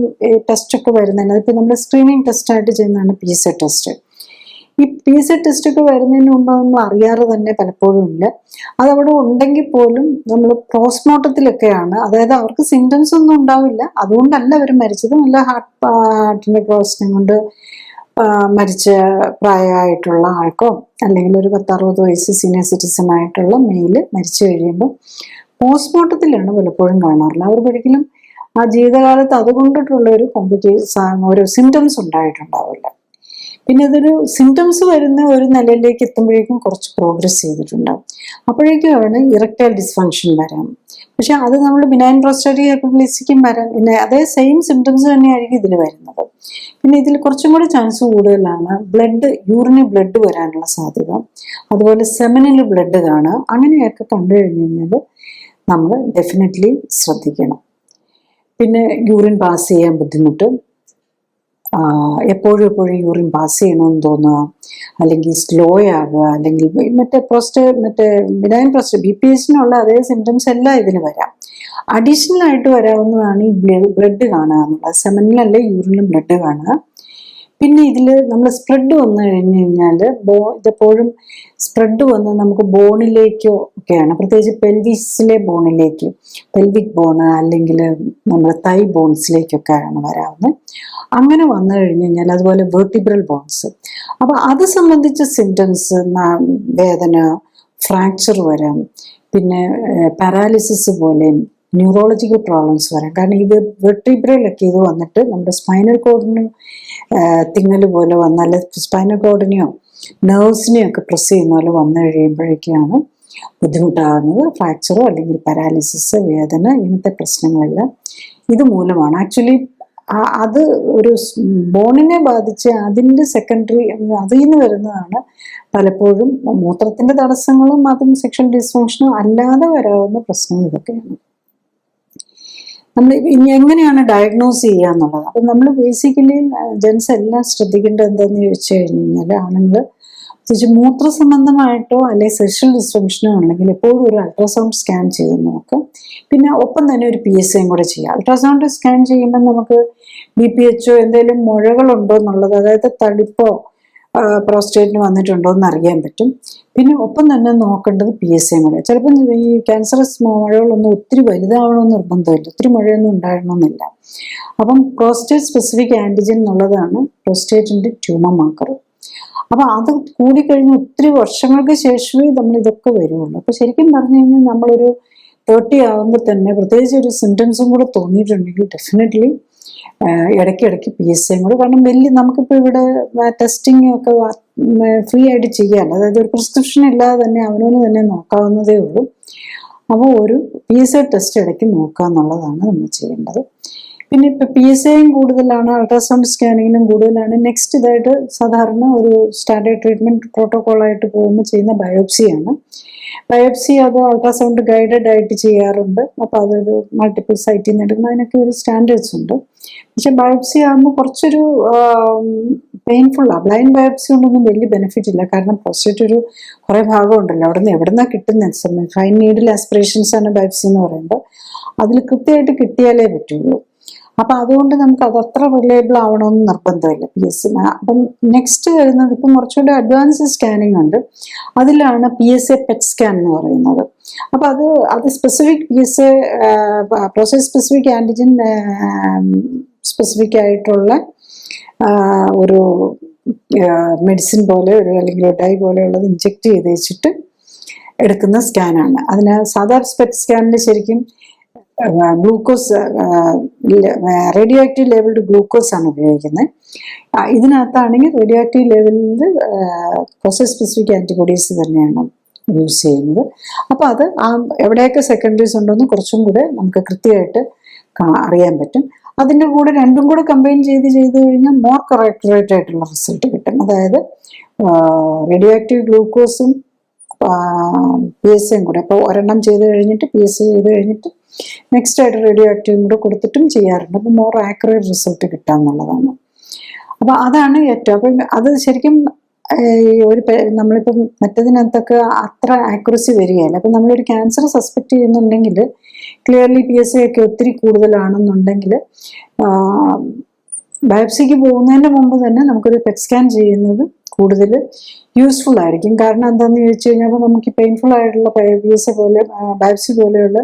ടെസ്റ്റൊക്കെ വരുന്നതിന്, അതിപ്പോൾ നമ്മൾ സ്ക്രീനിങ് ടെസ്റ്റായിട്ട് ചെയ്യുന്നതാണ് PSA ടെസ്റ്റ്. ഈ PSA ടെസ്റ്റൊക്കെ വരുന്നതിന് മുമ്പ് നമ്മൾ അറിയാറ് തന്നെ പലപ്പോഴും ഇല്ല. അതവിടെ ഉണ്ടെങ്കിൽ പോലും നമ്മൾ പോസ്റ്റ്മോർട്ടത്തിലൊക്കെയാണ്, അതായത് അവർക്ക് സിംറ്റംസ് ഒന്നും ഉണ്ടാവില്ല, അതുകൊണ്ടല്ല അവർ മരിച്ചത്, നല്ല ഹാർട്ടിൻ്റെ പ്രശ്നം കൊണ്ട് മരിച്ച പ്രായമായിട്ടുള്ള ആൾക്കോ അല്ലെങ്കിൽ ഒരു 10-60 വയസ്സ് സീനിയർ സിറ്റിസൺ ആയിട്ടുള്ള മെയില് മരിച്ചു കഴിയുമ്പോൾ പോസ്റ്റ്മോർട്ടത്തിലാണ് പലപ്പോഴും കാണാറില്ല. അവർക്കൊരിക്കലും ആ ജീവിതകാലത്ത് അതുകൊണ്ടിട്ടുള്ള ഒരു സിംറ്റംസ് ഉണ്ടായിട്ടുണ്ടാവില്ല. പിന്നെ ഇതൊരു സിംറ്റംസ് വരുന്ന ഒരു നിലയിലേക്ക് എത്തുമ്പോഴേക്കും കുറച്ച് പ്രോഗ്രസ് ചെയ്തിട്ടുണ്ടാവും. അപ്പോഴേക്കുമാണ് ഇറക്ടൈൽ ഡിസ്ഫങ്ഷൻ വരാം. പക്ഷെ അത് നമ്മൾ ബിനൈൻ പ്രോസ്റ്റേറ്റിക് ഹൈപ്പർപ്ലേസിക്കും വരാം. പിന്നെ അതേ സെയിം സിംറ്റംസ് തന്നെയായിരിക്കും ഇതിൽ വരുന്നത്. പിന്നെ ഇതിൽ കുറച്ചും കൂടി ചാൻസ് കൂടുതലാണ് യൂറിന് ബ്ലഡ് വരാനുള്ള സാധ്യത, അതുപോലെ സെമിനിൽ ബ്ലഡ് കാണുക. അങ്ങനെയൊക്കെ കണ്ടു കഴിഞ്ഞ് കഴിഞ്ഞാൽ നമ്മൾ ഡെഫിനറ്റ്ലി ശ്രദ്ധിക്കണം. പിന്നെ യൂറിൻ പാസ് ചെയ്യാൻ ബുദ്ധിമുട്ട്, എപ്പോഴും യൂറിൻ പാസ് ചെയ്യണമെന്ന് തോന്നുക, അല്ലെങ്കിൽ സ്ലോ ആകുക, അല്ലെങ്കിൽ മറ്റേ ബിനൈൻ പ്രോസ്റ്റേറ്റ് BPH-നുള്ള അതേ സിംറ്റംസ് എല്ലാം ഇതിന് വരാം. അഡീഷണൽ ആയിട്ട് വരാവുന്നതാണ് ഈ ബ്ലഡ് കാണുക എന്നുള്ളത്. സെമനിലല്ല യൂറിനും ബ്ലഡ് കാണുക. പിന്നെ ഇതിൽ നമ്മൾ സ്പ്രെഡ് വന്നു കഴിഞ്ഞു കഴിഞ്ഞാൽ ഇതെപ്പോഴും സ്പ്രെഡ് വന്ന് നമുക്ക് ബോണിലേക്കോ ഒക്കെയാണ്, പ്രത്യേകിച്ച് പെൽവിസിലെ ബോണിലേക്ക്, പെൽവിക് ബോണ് അല്ലെങ്കിൽ നമ്മുടെ തൈ ബോൺസിലേക്കൊക്കെയാണ് വരാവുന്നത്. അങ്ങനെ വന്നു കഴിഞ്ഞു കഴിഞ്ഞാൽ അതുപോലെ വെർട്ടിബ്രൽ ബോൺസ്. അപ്പോൾ അത് സംബന്ധിച്ച സിംറ്റംസ് വേദന, ഫ്രാക്ചർ വരാം, പിന്നെ പാരാലിസിസ് പോലെയും ന്യൂറോളജിക്കൽ പ്രോബ്ലംസ് വരാം. കാരണം ഇത് വെർട്ടിബ്രയിലൊക്കെ ഇത് വന്നിട്ട് നമ്മുടെ സ്പൈനൽ കോഡിന് തിങ്ങൽ പോലെ വന്നാൽ സ്പൈനൽ കോഡിനെയോ നെർവ്സിനെയോ ഒക്കെ പ്രസ് ചെയ്യുന്ന പോലെ വന്നു കഴിയുമ്പോഴേക്കാണ് ബുദ്ധിമുട്ടാകുന്നത്. ഫ്രാക്ചറോ അല്ലെങ്കിൽ പാരാലിസിസ്, വേദന, ഇങ്ങനത്തെ പ്രശ്നങ്ങളെല്ലാം ഇത് മൂലമാണ്. ആക്ച്വലി അത് ഒരു ബോണിനെ ബാധിച്ച് അതിൻ്റെ സെക്കൻഡറി അതിൽ നിന്ന് വരുന്നതാണ് പലപ്പോഴും മൂത്രത്തിൻ്റെ തടസ്സങ്ങളും അതും സെക്ഷൽ ഡിസ്ഫങ്ഷനും അല്ലാതെ വരാവുന്ന പ്രശ്നങ്ങൾ ഇതൊക്കെയാണ്. നമ്മൾ ഇനി എങ്ങനെയാണ് ഡയഗ്നോസ് ചെയ്യുക എന്നുള്ളത്. അപ്പം നമ്മൾ ബേസിക്കലി ജെൻസ് എല്ലാം ശ്രദ്ധിക്കേണ്ടത് എന്താണെന്ന് ചോദിച്ചു കഴിഞ്ഞ് കഴിഞ്ഞാൽ, ആണുങ്ങൾ പ്രത്യേകിച്ച് മൂത്ര സംബന്ധമായിട്ടോ അല്ലെങ്കിൽ സെക്ഷൽ ഡിസ്ഫങ്ഷനോ ഉണ്ടെങ്കിൽ എപ്പോഴും ഒരു അൾട്രാസൗണ്ട് സ്കാൻ ചെയ്ത് നോക്കാം. പിന്നെ ഒപ്പം തന്നെ ഒരു PSAയും കൂടെ ചെയ്യാം. അൾട്രാസൗണ്ട് സ്കാൻ ചെയ്യുമ്പോൾ നമുക്ക് BPHO എന്തെങ്കിലും മുഴകളുണ്ടോ എന്നുള്ളത്, അതായത് തടിപ്പോ പ്രോസ്റ്റേറ്റിന് വന്നിട്ടുണ്ടോ എന്ന് അറിയാൻ പറ്റും. പിന്നെ ഒപ്പം തന്നെ നോക്കേണ്ടത് PSAയും കൂടെ. ചിലപ്പോൾ ഈ ക്യാൻസറസ് മുഴകളൊന്നും ഒത്തിരി വലുതാവണമെന്ന് നിർബന്ധമില്ല, ഒത്തിരി മുഴയൊന്നും ഉണ്ടാകണമെന്നില്ല. അപ്പം പ്രോസ്റ്റേറ്റ് സ്പെസിഫിക് ആൻറ്റിജൻ എന്നുള്ളതാണ് പ്രോസ്റ്റേറ്റിൻ്റെ ട്യൂമർ മാർക്കർ. അപ്പം അത് കൂടിക്കഴിഞ്ഞ് ഒത്തിരി വർഷങ്ങൾക്ക് ശേഷമേ നമ്മൾ ഇതൊക്കെ വരുള്ളൂ. അപ്പോൾ ശരിക്കും പറഞ്ഞു കഴിഞ്ഞാൽ നമ്മളൊരു 30 ആകുമ്പോൾ തന്നെ പ്രത്യേകിച്ച് ഒരു സിംറ്റംസും കൂടെ തോന്നിയിട്ടുണ്ടെങ്കിൽ ഡെഫിനറ്റ്ലി ഇടയ്ക്കിടയ്ക്ക് PSAയും കൂടെ. കാരണം നമുക്കിപ്പോൾ ഇവിടെ ടെസ്റ്റിംഗ് ഒക്കെ ഫ്രീ ആയിട്ട് ചെയ്യാമല്ലോ, അതായത് ഒരു പ്രിസ്ക്രിപ്ഷൻ ഇല്ലാതെ തന്നെ അവനവന് തന്നെ നോക്കാവുന്നതേ ഉള്ളൂ. അപ്പോൾ ഒരു PSA ടെസ്റ്റ് ഇടയ്ക്ക് നോക്കുക എന്നുള്ളതാണ് നമ്മൾ ചെയ്യേണ്ടത്. പിന്നെ ഇപ്പം PSAയും കൂടുതലാണ്, അൾട്രാസൗണ്ട് സ്കാനിങ്ങിലും കൂടുതലാണ്. നെക്സ്റ്റ് ഇതായിട്ട് സാധാരണ ഒരു സ്റ്റാൻഡേർഡ് ട്രീറ്റ്മെൻറ്റ് പ്രോട്ടോക്കോളായിട്ട് പോകുമ്പോൾ ചെയ്യുന്ന ബയോപ്സിയാണ്. ബയോപ്സി അത് അൾട്രാസൗണ്ട് ഗൈഡഡ് ആയിട്ട് ചെയ്യാറുണ്ട്. അപ്പോൾ അതൊരു മൾട്ടിപ്പിൾ സൈറ്റിൽ നിന്ന് എടുക്കണം, അതിനൊക്കെ ഒരു സ്റ്റാൻഡേർഡ്സ് ഉണ്ട്. പക്ഷെ ബയോപ്സി ആകുമ്പോൾ കുറച്ചൊരു പെയിൻഫുള്ളാണ്. ബ്ലൈൻഡ് ബയോപ്സി കൊണ്ടൊന്നും വലിയ ബെനിഫിറ്റ് ഇല്ല. കാരണം പ്രോസ്റ്റേറ്റ് ഒരു കുറേ ഭാഗം ഉണ്ടല്ലോ, അവിടെ നിന്ന് എവിടെ നിന്നാണ് കിട്ടുന്നത്. ഫൈൻ നീഡിൽ ആസ്പിറേഷൻസ് ആണ് ബയോപ്സി എന്ന് പറയുമ്പോൾ, അതിൽ കൃത്യമായിട്ട് കിട്ടിയാലേ പറ്റുള്ളൂ. അപ്പം അതുകൊണ്ട് നമുക്ക് അതത്ര റിലയബിൾ ആവണമെന്ന് നിർബന്ധമില്ല PSA. അപ്പം നെക്സ്റ്റ് വരുന്നത് ഇപ്പം കുറച്ചുകൂടി അഡ്വാൻസ് സ്കാനിങ് ഉണ്ട്. അതിലാണ് PSA PET സ്കാൻ എന്ന് പറയുന്നത്. അപ്പം അത് specific PSA prostate specific antigen specific ആയിട്ടുള്ള ഒരു മെഡിസിൻ പോലെ അല്ലെങ്കിൽ ഒരു ഡൈ പോലെയുള്ളത് ഇഞ്ചെക്ട് ചെയ്ത് വെച്ചിട്ട് എടുക്കുന്ന സ്കാനാണ്. അതിന് സാധാരണ PET സ്കാനിൽ ശരിക്കും glucose, radio active levelled glucose ആണ് ഉപയോഗിക്കുന്നത്. ഇതിനകത്താണെങ്കിൽ റേഡിയോ ആക്റ്റീവ് ലെവലിൽ പ്രോസ്റ്റേറ്റ് സ്പെസിഫിക് ആൻറ്റിബോഡീസ് തന്നെയാണ് യൂസ് ചെയ്യുന്നത്. അപ്പോൾ അത് എവിടെയൊക്കെ സെക്കൻഡറീസ് ഉണ്ടോയെന്ന് കുറച്ചും കൂടെ നമുക്ക് കൃത്യമായിട്ട് അറിയാൻ പറ്റും. അതിൻ്റെ കൂടെ രണ്ടും കൂടെ കമ്പൈൻ ചെയ്ത് കഴിഞ്ഞാൽ മോർ കറക്റ്ററേറ്റ് ആയിട്ടുള്ള റിസൾട്ട് കിട്ടും. അതായത് റേഡിയോ ആക്റ്റീവ് ഗ്ലൂക്കോസും PSAയും കൂടെ. അപ്പോൾ ഒരെണ്ണം ചെയ്ത് കഴിഞ്ഞിട്ട് PSA ചെയ്ത് കഴിഞ്ഞിട്ട് നെക്സ്റ്റ് ആയിട്ട് റേഡിയോ ആക്റ്റീവും കൂടെ കൊടുത്തിട്ടും ചെയ്യാറുണ്ട്. അപ്പോൾ മോർ ആക്യുറേറ്റ് റിസൾട്ട് കിട്ടാമെന്നുള്ളതാണ്. അപ്പോൾ അതാണ് ഏറ്റവും. അപ്പം അത് ശരിക്കും നമ്മളിപ്പം മറ്റതിനകത്തൊക്കെ അത്ര ആക്യുറസി വരികയില്ല. അപ്പം നമ്മളൊരു ക്യാൻസർ സസ്പെക്ട് ചെയ്യുന്നുണ്ടെങ്കിൽ ക്ലിയർലി PSA ഒക്കെ ഒത്തിരി കൂടുതലാണെന്നുണ്ടെങ്കിൽ ബയോപ്സിക്ക് പോകുന്നതിൻ്റെ മുമ്പ് തന്നെ നമുക്കൊരു PET സ്കാൻ ചെയ്യുന്നത് കൂടുതൽ യൂസ്ഫുൾ ആയിരിക്കും. കാരണം എന്താണെന്ന് ചോദിച്ചു കഴിഞ്ഞാൽ നമുക്ക് പെയിൻഫുൾ ആയിട്ടുള്ള PSA പോലെ ബയോപ്സി പോലെയുള്ള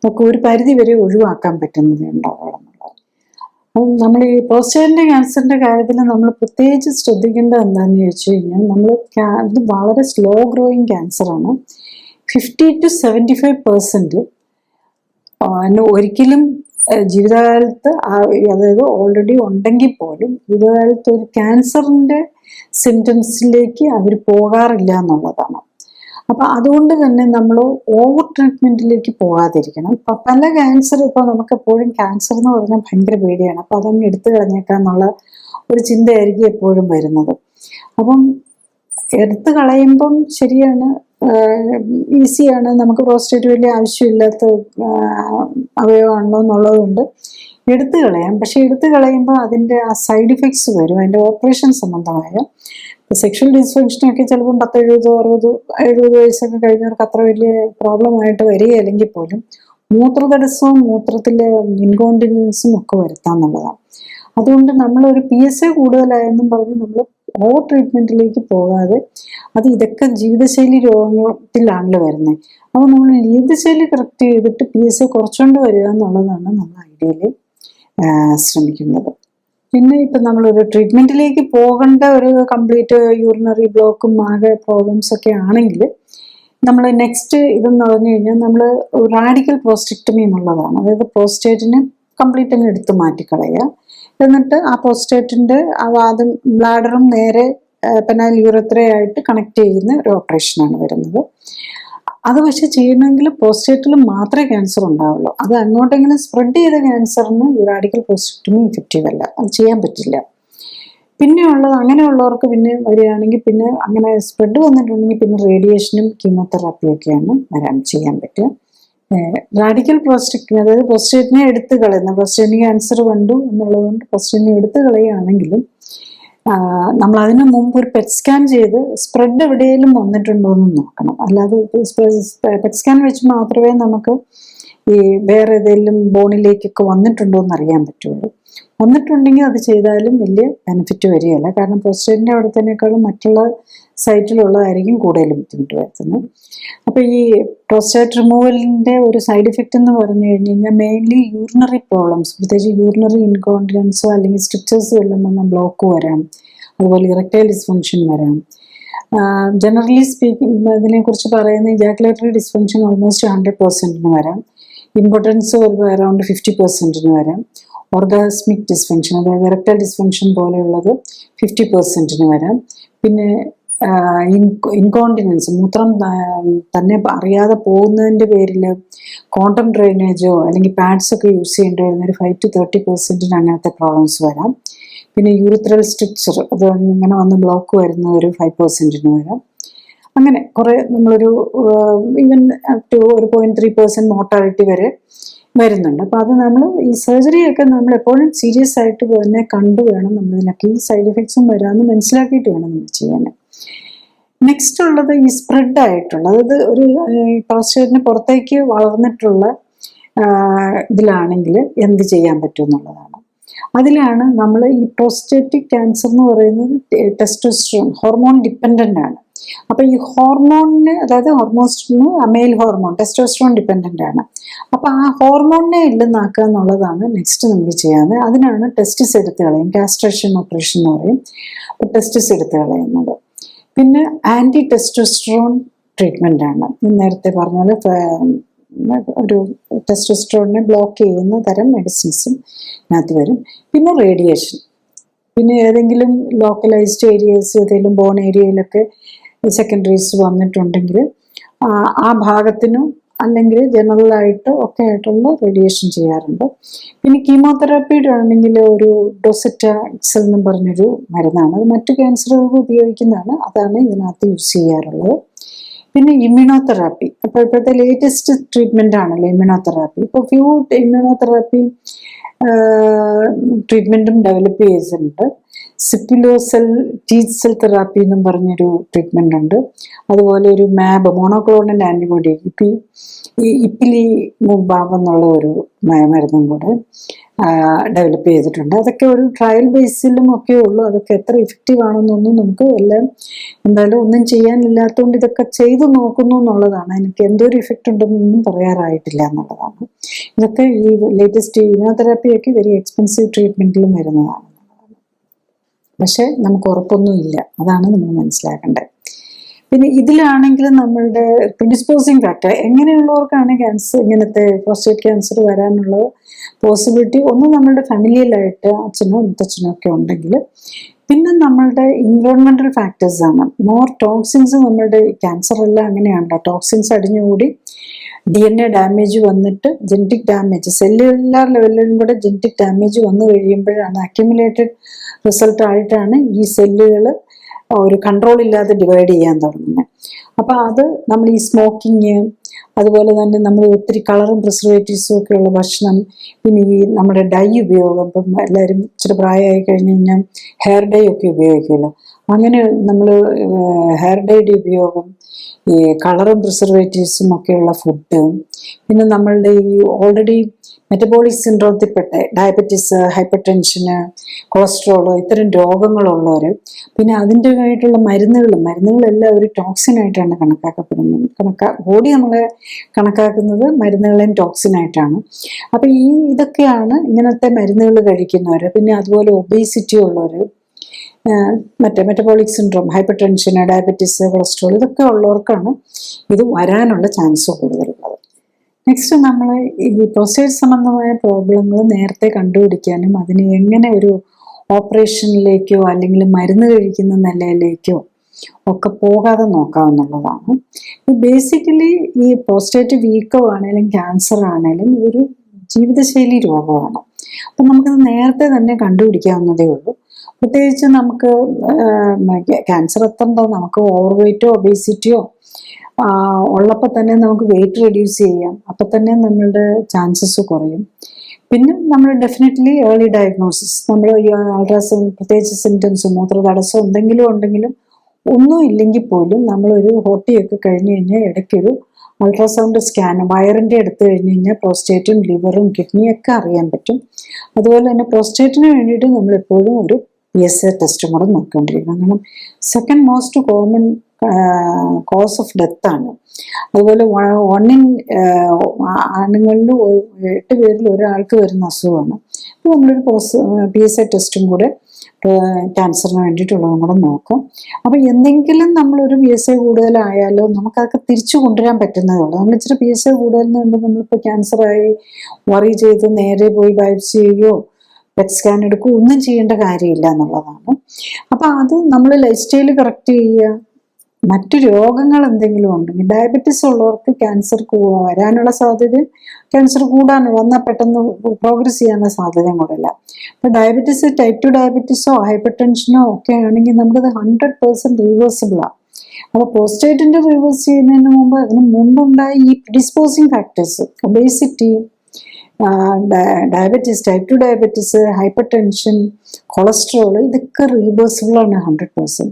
നമുക്ക് ഒരു പരിധി വരെ ഒഴിവാക്കാൻ പറ്റുന്നത് ഉണ്ടാവുക എന്നുള്ളത്. അപ്പം നമ്മൾ ഈ പ്രോസ്റ്റേറ്റിൻ്റെ ക്യാൻസറിൻ്റെ കാര്യത്തിൽ നമ്മൾ പ്രത്യേകിച്ച് ശ്രദ്ധിക്കേണ്ടത് എന്താണെന്ന് ചോദിച്ചു കഴിഞ്ഞാൽ, ഇത് വളരെ സ്ലോ ഗ്രോയിങ് ക്യാൻസറാണ്. 50 to 75% ഒരിക്കലും ജീവിതകാലത്ത്, അതായത് ഓൾറെഡി ഉണ്ടെങ്കിൽ പോലും ജീവിതകാലത്ത് ഒരു ക്യാൻസറിൻ്റെ സിംറ്റംസിലേക്ക് അവർ പോകാറില്ല എന്നുള്ളതാണ്. അപ്പം അതുകൊണ്ട് തന്നെ നമ്മൾ ഓവർ ട്രീറ്റ്മെൻറ്റിലേക്ക് പോകാതിരിക്കണം. ഇപ്പം പല ക്യാൻസർ, ഇപ്പോൾ നമുക്കെപ്പോഴും ക്യാൻസർ എന്ന് പറഞ്ഞാൽ ഭയങ്കര പേടിയാണ്. അപ്പം അതങ്ങ് എടുത്തു കളഞ്ഞേക്കാന്നുള്ള ഒരു ചിന്തയായിരിക്കും എപ്പോഴും വരുന്നത്. അപ്പം എടുത്തു കളയുമ്പം ശരിയാണ്, ഈസിയാണ്, നമുക്ക് പ്രോസ്റ്റേറ്റ് വലിയ ആവശ്യമില്ലാത്ത അവയവമാണല്ലോ എന്നുള്ളതുകൊണ്ട് എടുത്തു കളയാം. പക്ഷെ എടുത്തു കളയുമ്പോൾ അതിൻ്റെ ആ സൈഡ് ഇഫക്ട്സ് വരും. അതിൻ്റെ ഓപ്പറേഷൻ സംബന്ധമായ സെക്ഷൽ ഡിസ്ഫങ്ഷനൊക്കെ ചിലപ്പം 10, 70, 60, 70 വയസ്സൊക്കെ കഴിഞ്ഞവർക്ക് അത്ര വലിയ പ്രോബ്ലം ആയിട്ട് വരികയില്ലെങ്കിൽ പോലും മൂത്രതടസ്സവും മൂത്രത്തിലെ ഇൻകോണ്ടിനൻസും ഒക്കെ വരുത്താന്നുള്ളതാണ്. അതുകൊണ്ട് നമ്മളൊരു PSA കൂടുതലായെന്നും പറഞ്ഞ് നമ്മൾ ഓവർ ട്രീറ്റ്മെന്റിലേക്ക് പോകാതെ, ഇതൊക്കെ ജീവിതശൈലി രോഗത്തിലാണല്ലോ വരുന്നത്. അപ്പോൾ നമ്മൾ ജീവിതശൈലി കറക്റ്റ് ചെയ്തിട്ട് PSA കുറച്ചുകൊണ്ട് വരിക എന്നുള്ളതാണ് നമ്മൾ ഐഡിയലി ശ്രമിക്കുന്നത്. പിന്നെ ഇപ്പം നമ്മളൊരു ട്രീറ്റ്മെന്റിലേക്ക് പോകേണ്ട ഒരു കംപ്ലീറ്റ് യൂറിനറി ബ്ലോക്കും ആകെ പ്രോബ്ലംസ് ഒക്കെ ആണെങ്കിൽ നമ്മൾ നെക്സ്റ്റ് ഇതെന്ന് പറഞ്ഞു കഴിഞ്ഞാൽ നമ്മൾ റാഡിക്കൽ പ്രോസ്റ്റക്ടമി എന്നുള്ളതാണ്. അതായത് പ്രോസ്റ്റേറ്റിനെ കംപ്ലീറ്റ് അങ്ങ് എടുത്ത് മാറ്റിക്കളയുക. എന്നിട്ട് ആ പ്രോസ്റ്റേറ്റിൻ്റെ വാദം ബ്ലാഡറും നേരെ പെനൈൽ യൂറത്രയായിട്ട് കണക്ട് ചെയ്യുന്ന ഒരു ഓപ്പറേഷനാണ് വരുന്നത്. അത് പക്ഷെ ചെയ്യണമെങ്കിൽ പ്രോസ്റ്റേറ്റിൽ മാത്രമേ ക്യാൻസർ ഉണ്ടാവുള്ളൂ. അത് അങ്ങോട്ടെങ്കിലും സ്പ്രെഡ് ചെയ്ത ക്യാൻസറിന് ഈ റാഡിക്കൽ പ്രോസ്റ്റക്ടമി ഇഫക്റ്റീവ് അല്ല, അത് ചെയ്യാൻ പറ്റില്ല. പിന്നെയുള്ളത് അങ്ങനെയുള്ളവർക്ക് പിന്നെ വരികയാണെങ്കിൽ പിന്നെ അങ്ങനെ സ്പ്രെഡ് വന്നിട്ടുണ്ടെങ്കിൽ പിന്നെ റേഡിയേഷനും കീമോതെറാപ്പിയും ഒക്കെയാണ് ചെയ്യാൻ പറ്റുക. റാഡിക്കൽ പ്രോസ്റ്റക്ടമി, അതായത് പ്രോസ്റ്റേറ്റിനെ എടുത്ത് കളയുന്ന, പ്രോസ്റ്റേറ്റിന് ക്യാൻസർ കണ്ടു എന്നുള്ളതുകൊണ്ട് പ്രോസ്റ്റേറ്റിനെ എടുത്ത് കളയുകയാണെങ്കിലും നമ്മൾ അതിനു മുമ്പ് ഒരു പെറ്റ് സ്കാൻ ചെയ്ത് സ്പ്രെഡ് എവിടെയെങ്കിലും വന്നിട്ടുണ്ടോ എന്ന് നോക്കണം. അല്ലാതെ പെറ്റ് സ്കാൻ വെച്ച് മാത്രമേ നമുക്ക് ഈ വേറെ ഏതെങ്കിലും ബോണിലേക്കൊക്കെ വന്നിട്ടുണ്ടോ എന്ന് അറിയാൻ പറ്റുള്ളൂ. വന്നിട്ടുണ്ടെങ്കിൽ അത് ചെയ്താലും വലിയ ബെനിഫിറ്റ് വരികയില്ല. കാരണം പ്രോസ്റ്റേറ്റിൻ്റെ അവിടത്തേക്കാളും മറ്റുള്ള സൈറ്റിലുള്ളതായിരിക്കും കൂടുതൽ ബുദ്ധിമുട്ട് വരുത്തുന്നത്. അപ്പോൾ ഈ പ്രോസ്റ്റേറ്റ് റിമൂവലിൻ്റെ ഒരു സൈഡ് ഇഫക്റ്റ് എന്ന് പറഞ്ഞു കഴിഞ്ഞാൽ മെയിൻലി യൂറിനറി പ്രോബ്ലംസ്, പ്രത്യേകിച്ച് യൂറിനറി ഇൻകോണ്ടിനൻസോ അല്ലെങ്കിൽ സ്ട്രിക്ചേഴ്സ് വല്ലുമ്പോൾ ബ്ലോക്ക് വരാം, അതുപോലെ ഇറക്ടൈൽ ഡിസ്ഫങ്ഷൻ വരാം. ജനറലി സ്പീക്കിംഗ് ഇതിനെക്കുറിച്ച് പറയുന്ന ഇജാക്കുലേറ്ററി ഡിസ്ഫങ്ഷൻ ഓൾമോസ്റ്റ് 100% വരാം. ഇമ്പോർട്ടൻസ് അറൗണ്ട് 50% വരാം. ഓർഗാസ്മിക് ഡിസ്ഫങ്ഷൻ, അതായത് ഇറക്ടൈൽ ഡിസ്ഫങ്ഷൻ പോലെയുള്ളത് 50% വരാം. പിന്നെ ഇൻകോണ്ടിനൻസ്, മൂത്രം തന്നെ അറിയാതെ പോകുന്നതിൻ്റെ പേരിൽ കോണ്ടം ഡ്രെയിനേജോ അല്ലെങ്കിൽ പാഡ്സ് ഒക്കെ യൂസ് ചെയ്യേണ്ടി വരുന്ന ഒരു 5 to 30% അങ്ങനത്തെ പ്രോബ്ലംസ് വരാം. പിന്നെ യൂറിത്രൽ സ്ട്രിക്ചർ, അത് ഇങ്ങനെ വന്ന് ബ്ലോക്ക് വരുന്ന ഒരു 5% വരാം. അങ്ങനെ കുറേ നമ്മളൊരു ഈവൻ അപ് ടു ഒരു 0.3% മോർട്ടാലിറ്റി വരെ വരുന്നുണ്ട്. അപ്പോൾ അത് നമ്മൾ ഈ സർജറിയൊക്കെ നമ്മൾ എപ്പോഴും സീരിയസ് ആയിട്ട് തന്നെ കണ്ടു വേണം നമ്മളിതിനൊക്കെ ഈ സൈഡ് എഫക്ട്സും വരാമെന്ന് മനസ്സിലാക്കിയിട്ട് വേണം നമ്മൾ ചെയ്യാൻ. നെക്സ്റ്റ് ഉള്ളത് ഈ സ്പ്രെഡ് ആയിട്ടുള്ള, അതായത് ഒരു പ്രോസ്റ്റേറ്റിന് പുറത്തേക്ക് വളർന്നിട്ടുള്ള ഇതിലാണെങ്കിൽ എന്ത് ചെയ്യാൻ പറ്റും എന്നുള്ളതാണ്. അതിലാണ് നമ്മൾ ഈ പ്രോസ്റ്റേറ്റിക് ക്യാൻസർ എന്ന് പറയുന്നത് ടെസ്റ്റോസ്റ്ററോൺ ഹോർമോൺ ഡിപ്പെൻഡൻ്റ് ആണ്. അപ്പോൾ ഈ ഹോർമോണിന്, അതായത് മെയിൽ ഹോർമോൺ ടെസ്റ്റോസ്റ്ററോൺ ഡിപ്പെൻഡൻ്റ് ആണ്. അപ്പോൾ ആ ഹോർമോണിനെ ഇല്ലെന്നാക്കുക എന്നുള്ളതാണ് നെക്സ്റ്റ് നമുക്ക് ചെയ്യാവുന്നത്. അതിനാണ് ടെസ്റ്റിസ് എടുത്ത് കളയും, കാസ്ട്രേഷൻ ഓപ്പറേഷൻ എന്ന് പറയും. അപ്പോൾ ടെസ്റ്റിസ് എടുത്ത് കളയുന്നത്. പിന്നെ ആൻറ്റി ടെസ്റ്റോസ്റ്ററോൺ ട്രീറ്റ്മെൻ്റ് ആണ്. നേരത്തെ പറഞ്ഞ പോലെ ഒരു ടെസ്റ്റോസ്റ്ററോണിനെ ബ്ലോക്ക് ചെയ്യുന്ന തരം മെഡിസിൻസും ഇതിനകത്ത് വരും. പിന്നെ റേഡിയേഷൻ, പിന്നെ ഏതെങ്കിലും ലോക്കലൈസ്ഡ് ഏരിയസ്, ഏതെങ്കിലും ബോൺ ഏരിയയിലൊക്കെ സെക്കൻഡറീസ് വന്നിട്ടുണ്ടെങ്കിൽ ആ ഭാഗത്തിനും അല്ലെങ്കിൽ ജനറലായിട്ട് ഒക്കെ ആയിട്ടുള്ള റേഡിയേഷൻ ചെയ്യാറുണ്ട്. പിന്നെ കീമോതെറാപ്പിയുടെ ആണെങ്കിൽ ഒരു ഡോസെറ്റാക്സൽ എന്നും പറഞ്ഞൊരു മരുന്നാണ്, അത് മറ്റു ക്യാൻസറുകൾക്ക് ഉപയോഗിക്കുന്നതാണ്, അതാണ് ഇതിനകത്ത് യൂസ് ചെയ്യാറുള്ളത്. പിന്നെ ഇമ്മ്യൂണോതെറാപ്പി, അപ്പോൾ ഇപ്പോഴത്തെ ലേറ്റസ്റ്റ് ട്രീറ്റ്മെൻ്റ് ആണല്ലോ ഇമ്മ്യൂണോതെറാപ്പി. ഇപ്പോൾ ഇമ്മ്യൂണോതെറാപ്പി ട്രീറ്റ്മെൻറ്റും ഡെവലപ്പ് ചെയ്തിട്ടുണ്ട്. സിപ്പിലോസെൽ T-സെൽ തെറാപ്പി എന്നും പറഞ്ഞൊരു ട്രീറ്റ്മെൻ്റ് ഉണ്ട്. അതുപോലെ ഒരു മാബ്, മോണോക്ലോണൽ ആൻറ്റിബോഡി, ഇപ്പിലി മുബാബ് എന്നുള്ള ഒരു മരുന്നും കൂടെ ഡെവലപ്പ് ചെയ്തിട്ടുണ്ട്. അതൊക്കെ ഒരു ട്രയൽ ബേസിലും ഒക്കെ ഉള്ളൂ. അതൊക്കെ എത്ര ഇഫക്റ്റീവ് ആണെന്നൊന്നും നമുക്ക് എല്ലാം എന്തായാലും ഒന്നും ചെയ്യാനില്ലാത്തതുകൊണ്ട് ഇതൊക്കെ ചെയ്തു നോക്കുന്നു എന്നുള്ളതാണ്. എനിക്ക് എന്തൊരു ഇഫക്റ്റ് ഉണ്ടെന്നൊന്നും പറയാറായിട്ടില്ല എന്നുള്ളതാണ്. ഇതൊക്കെ ഈ ലേറ്റസ്റ്റ് ഇമ്മ്യൂണോതെറാപ്പിയൊക്കെ വെരി എക്സ്പെൻസീവ് ട്രീറ്റ്മെൻറ്റിലും വരുന്നതാണ്. പക്ഷെ നമുക്ക് ഉറപ്പൊന്നുമില്ല, അതാണ് നമ്മൾ മനസ്സിലാക്കേണ്ടത്. പിന്നെ ഇതിലാണെങ്കിൽ നമ്മളുടെ പ്രിഡിസ്പോസിങ് ഫാക്ടർ, എങ്ങനെയുള്ളവർക്കാണ് ക്യാൻസർ, ഇങ്ങനത്തെ പ്രോസ്റ്റേറ്റ് ക്യാൻസർ വരാനുള്ള പോസിബിലിറ്റി, ഒന്ന് നമ്മളുടെ ഫാമിലിയിലായിട്ട് അച്ഛനോ മുത്തച്ഛനോ ഒക്കെ ഉണ്ടെങ്കിൽ, പിന്നെ നമ്മളുടെ എൻവയോൺമെൻറ്റൽ ഫാക്ടേഴ്സാണ്. മോർ ടോക്സിൻസ്, നമ്മളുടെ ക്യാൻസർ എല്ലാം അങ്ങനെയാണല്ലോ, ടോക്സിൻസ് അടിഞ്ഞുകൂടി DNA ഡാമേജ് വന്നിട്ട് ജനറ്റിക് ഡാമേജ്, സെല്ലുലാർ ലെവലിലും കൂടെ ജനറ്റിക് ഡാമേജ് വന്നു കഴിയുമ്പോഴാണ് അക്യുമുലേറ്റഡ് റിസൾട്ട് ആയിട്ടാണ് ഈ സെല്ലുകൾ ഒരു കൺട്രോൾ ഇല്ലാതെ ഡിവൈഡ് ചെയ്യാൻ തുടങ്ങുന്നത്. അപ്പോൾ അത് നമ്മൾ ഈ സ്മോക്കിങ്, അതുപോലെ തന്നെ നമ്മൾ ഒത്തിരി കളറും പ്രിസർവേറ്റീവ്സും ഒക്കെയുള്ള ഭക്ഷണം, പിന്നെ ഈ നമ്മുടെ ഡൈ ഉപയോഗം, ഇപ്പം എല്ലാവരും ഇച്ചിരി പ്രായമായി കഴിഞ്ഞ് കഴിഞ്ഞാൽ ഹെയർ ഡൈ ഒക്കെ ഉപയോഗിക്കുമല്ലോ, അങ്ങനെ നമ്മൾ ഹെയർ ഡൈയുടെ ഉപയോഗം, ഈ കളറും പ്രിസർവേറ്റീവ്സും ഒക്കെയുള്ള ഫുഡ്, പിന്നെ നമ്മളുടെ ഈ ഓൾറെഡി മെറ്റബോളിക് സിൻഡ്രോമത്തിൽപ്പെട്ട ഡയബറ്റീസ്, ഹൈപ്പർ ടെൻഷന്, കൊളസ്ട്രോള്, ഇത്തരം രോഗങ്ങളുള്ളവർ, പിന്നെ അതിൻ്റെതായിട്ടുള്ള മരുന്നുകളെല്ലാം ഒരു ടോക്സിനായിട്ടാണ് കണക്കാക്കപ്പെടുന്നത്. ബോഡി നമ്മളെ കണക്കാക്കുന്നത് മരുന്നുകളെയും ടോക്സിനായിട്ടാണ്. അപ്പം ഇതൊക്കെയാണ് ഇങ്ങനത്തെ മരുന്നുകൾ കഴിക്കുന്നവർ, പിന്നെ അതുപോലെ ഒബേസിറ്റി ഉള്ളവർ, മറ്റേ metabolic syndrome, hyper tension, diabetes, cholesterol, ഇതൊക്കെ ഉള്ളവർക്കാണ് ഇത് വരാനുള്ള ചാൻസ് കൂടുതലുള്ളത്. നെക്സ്റ്റ്, നമ്മൾ ഈ പ്രോസ്റ്റേറ്റ് സംബന്ധമായ പ്രോബ്ലങ്ങൾ നേരത്തെ കണ്ടുപിടിക്കാനും അതിന് എങ്ങനെ ഒരു ഓപ്പറേഷനിലേക്കോ അല്ലെങ്കിൽ മരുന്ന് കഴിക്കുന്ന നിലയിലേക്കോ ഒക്കെ പോകാതെ നോക്കാവുന്നതാണ്. ബേസിക്കലി ഈ പ്രോസ്റ്റേറ്റ് വീക്കോ ആണെങ്കിലും ക്യാൻസർ ആണെങ്കിലും ഇതൊരു ജീവിതശൈലി രോഗമാണ്. അപ്പം നമുക്കത് നേരത്തെ തന്നെ കണ്ടുപിടിക്കാവുന്നതേ ഉള്ളൂ. പ്രത്യേകിച്ച് നമുക്ക് ക്യാൻസർ എത്തണ്ടോ, നമുക്ക് ഓവർ വെയിറ്റോ ഒബേസിറ്റിയോ ഉള്ളപ്പോൾ തന്നെ നമുക്ക് വെയിറ്റ് റെഡ്യൂസ് ചെയ്യാം. അപ്പം തന്നെ നമ്മളുടെ ചാൻസസ് കുറയും. പിന്നെ നമ്മൾ ഡെഫിനറ്റ്ലി ഏർലി ഡയഗ്നോസിസ്, നമ്മൾ ഈ അൾട്രാസൗണ്ട്, പ്രത്യേകിച്ച് സിംറ്റംസ് മൂത്രതടസ്സം ഉണ്ടെങ്കിലും ഒന്നും ഇല്ലെങ്കിൽ പോലും നമ്മളൊരു ഹോട്ടിയൊക്കെ കഴിഞ്ഞ് കഴിഞ്ഞാൽ ഇടയ്ക്കൊരു അൾട്രാസൗണ്ട് സ്കാൻ വയറിൻ്റെ എടുത്തു കഴിഞ്ഞ് കഴിഞ്ഞാൽ പ്രോസ്റ്റേറ്റും ലിവറും കിഡ്നിയൊക്കെ അറിയാൻ പറ്റും. അതുപോലെ തന്നെ പ്രോസ്റ്റേറ്റിന് വേണ്ടിയിട്ട് നമ്മളെപ്പോഴും ഒരു PSA ടെസ്റ്റും കൂടെ നോക്കിക്കൊണ്ടിരിക്കണം. കാരണം second most common cause of death ആണ്. അതുപോലെ ആണുങ്ങളിൽ 8 പേരിൽ ഒരാൾക്ക് വരുന്ന അസുഖമാണ്. അപ്പോൾ നമ്മളൊരു PSA ടെസ്റ്റും കൂടെ ക്യാൻസറിന് വേണ്ടിയിട്ടുള്ളതും കൂടെ നോക്കും. അപ്പം എന്തെങ്കിലും നമ്മളൊരു PSA കൂടുതലായാലോ നമുക്കതൊക്കെ തിരിച്ചു കൊണ്ടുവരാൻ പറ്റുന്നതേ ഉള്ളൂ. നമ്മൾ ഇച്ചിരി PSA കൂടുതലെന്നുണ്ട് നമ്മളിപ്പോൾ ക്യാൻസറായി വറി ചെയ്ത് നേരെ പോയി ബയോപ്സി ചെയ്യുകയോ പെറ്റ് സ്കാൻ എടുക്കുകയോ ഒന്നും ചെയ്യേണ്ട കാര്യമില്ല എന്നുള്ളതാണ്. അപ്പം അത് നമ്മൾ ലൈഫ് സ്റ്റൈൽ കറക്റ്റ് ചെയ്യുക. മറ്റു രോഗങ്ങൾ എന്തെങ്കിലും ഉണ്ടെങ്കിൽ, ഡയബറ്റീസ് ഉള്ളവർക്ക് ക്യാൻസർ വരാനുള്ള സാധ്യതയും ക്യാൻസർ വന്നാൽ പെട്ടെന്ന് പ്രോഗ്രസ് ചെയ്യാനുള്ള സാധ്യതയും കൂടില്ല. അപ്പോൾ ഡയബറ്റീസ്, ടൈപ്പ് 2 ഡയബറ്റീസോ ഹൈപ്പർ ടെൻഷനോ ഒക്കെ ആണെങ്കിൽ നമുക്കത് 100% റിവേഴ്സിബിളാണ്. അപ്പോൾ പ്രോസ്റ്റേറ്റിൻ്റെ റിവേഴ്സ് ചെയ്യുന്നതിന് മുമ്പ് അതിന് മുമ്പുണ്ടായ ഈ disposing factors, obesity, diabetes, type 2 diabetes, hyper tension, cholesterol, ഇതൊക്കെ റിവേഴ്സിബിളാണ് 100%.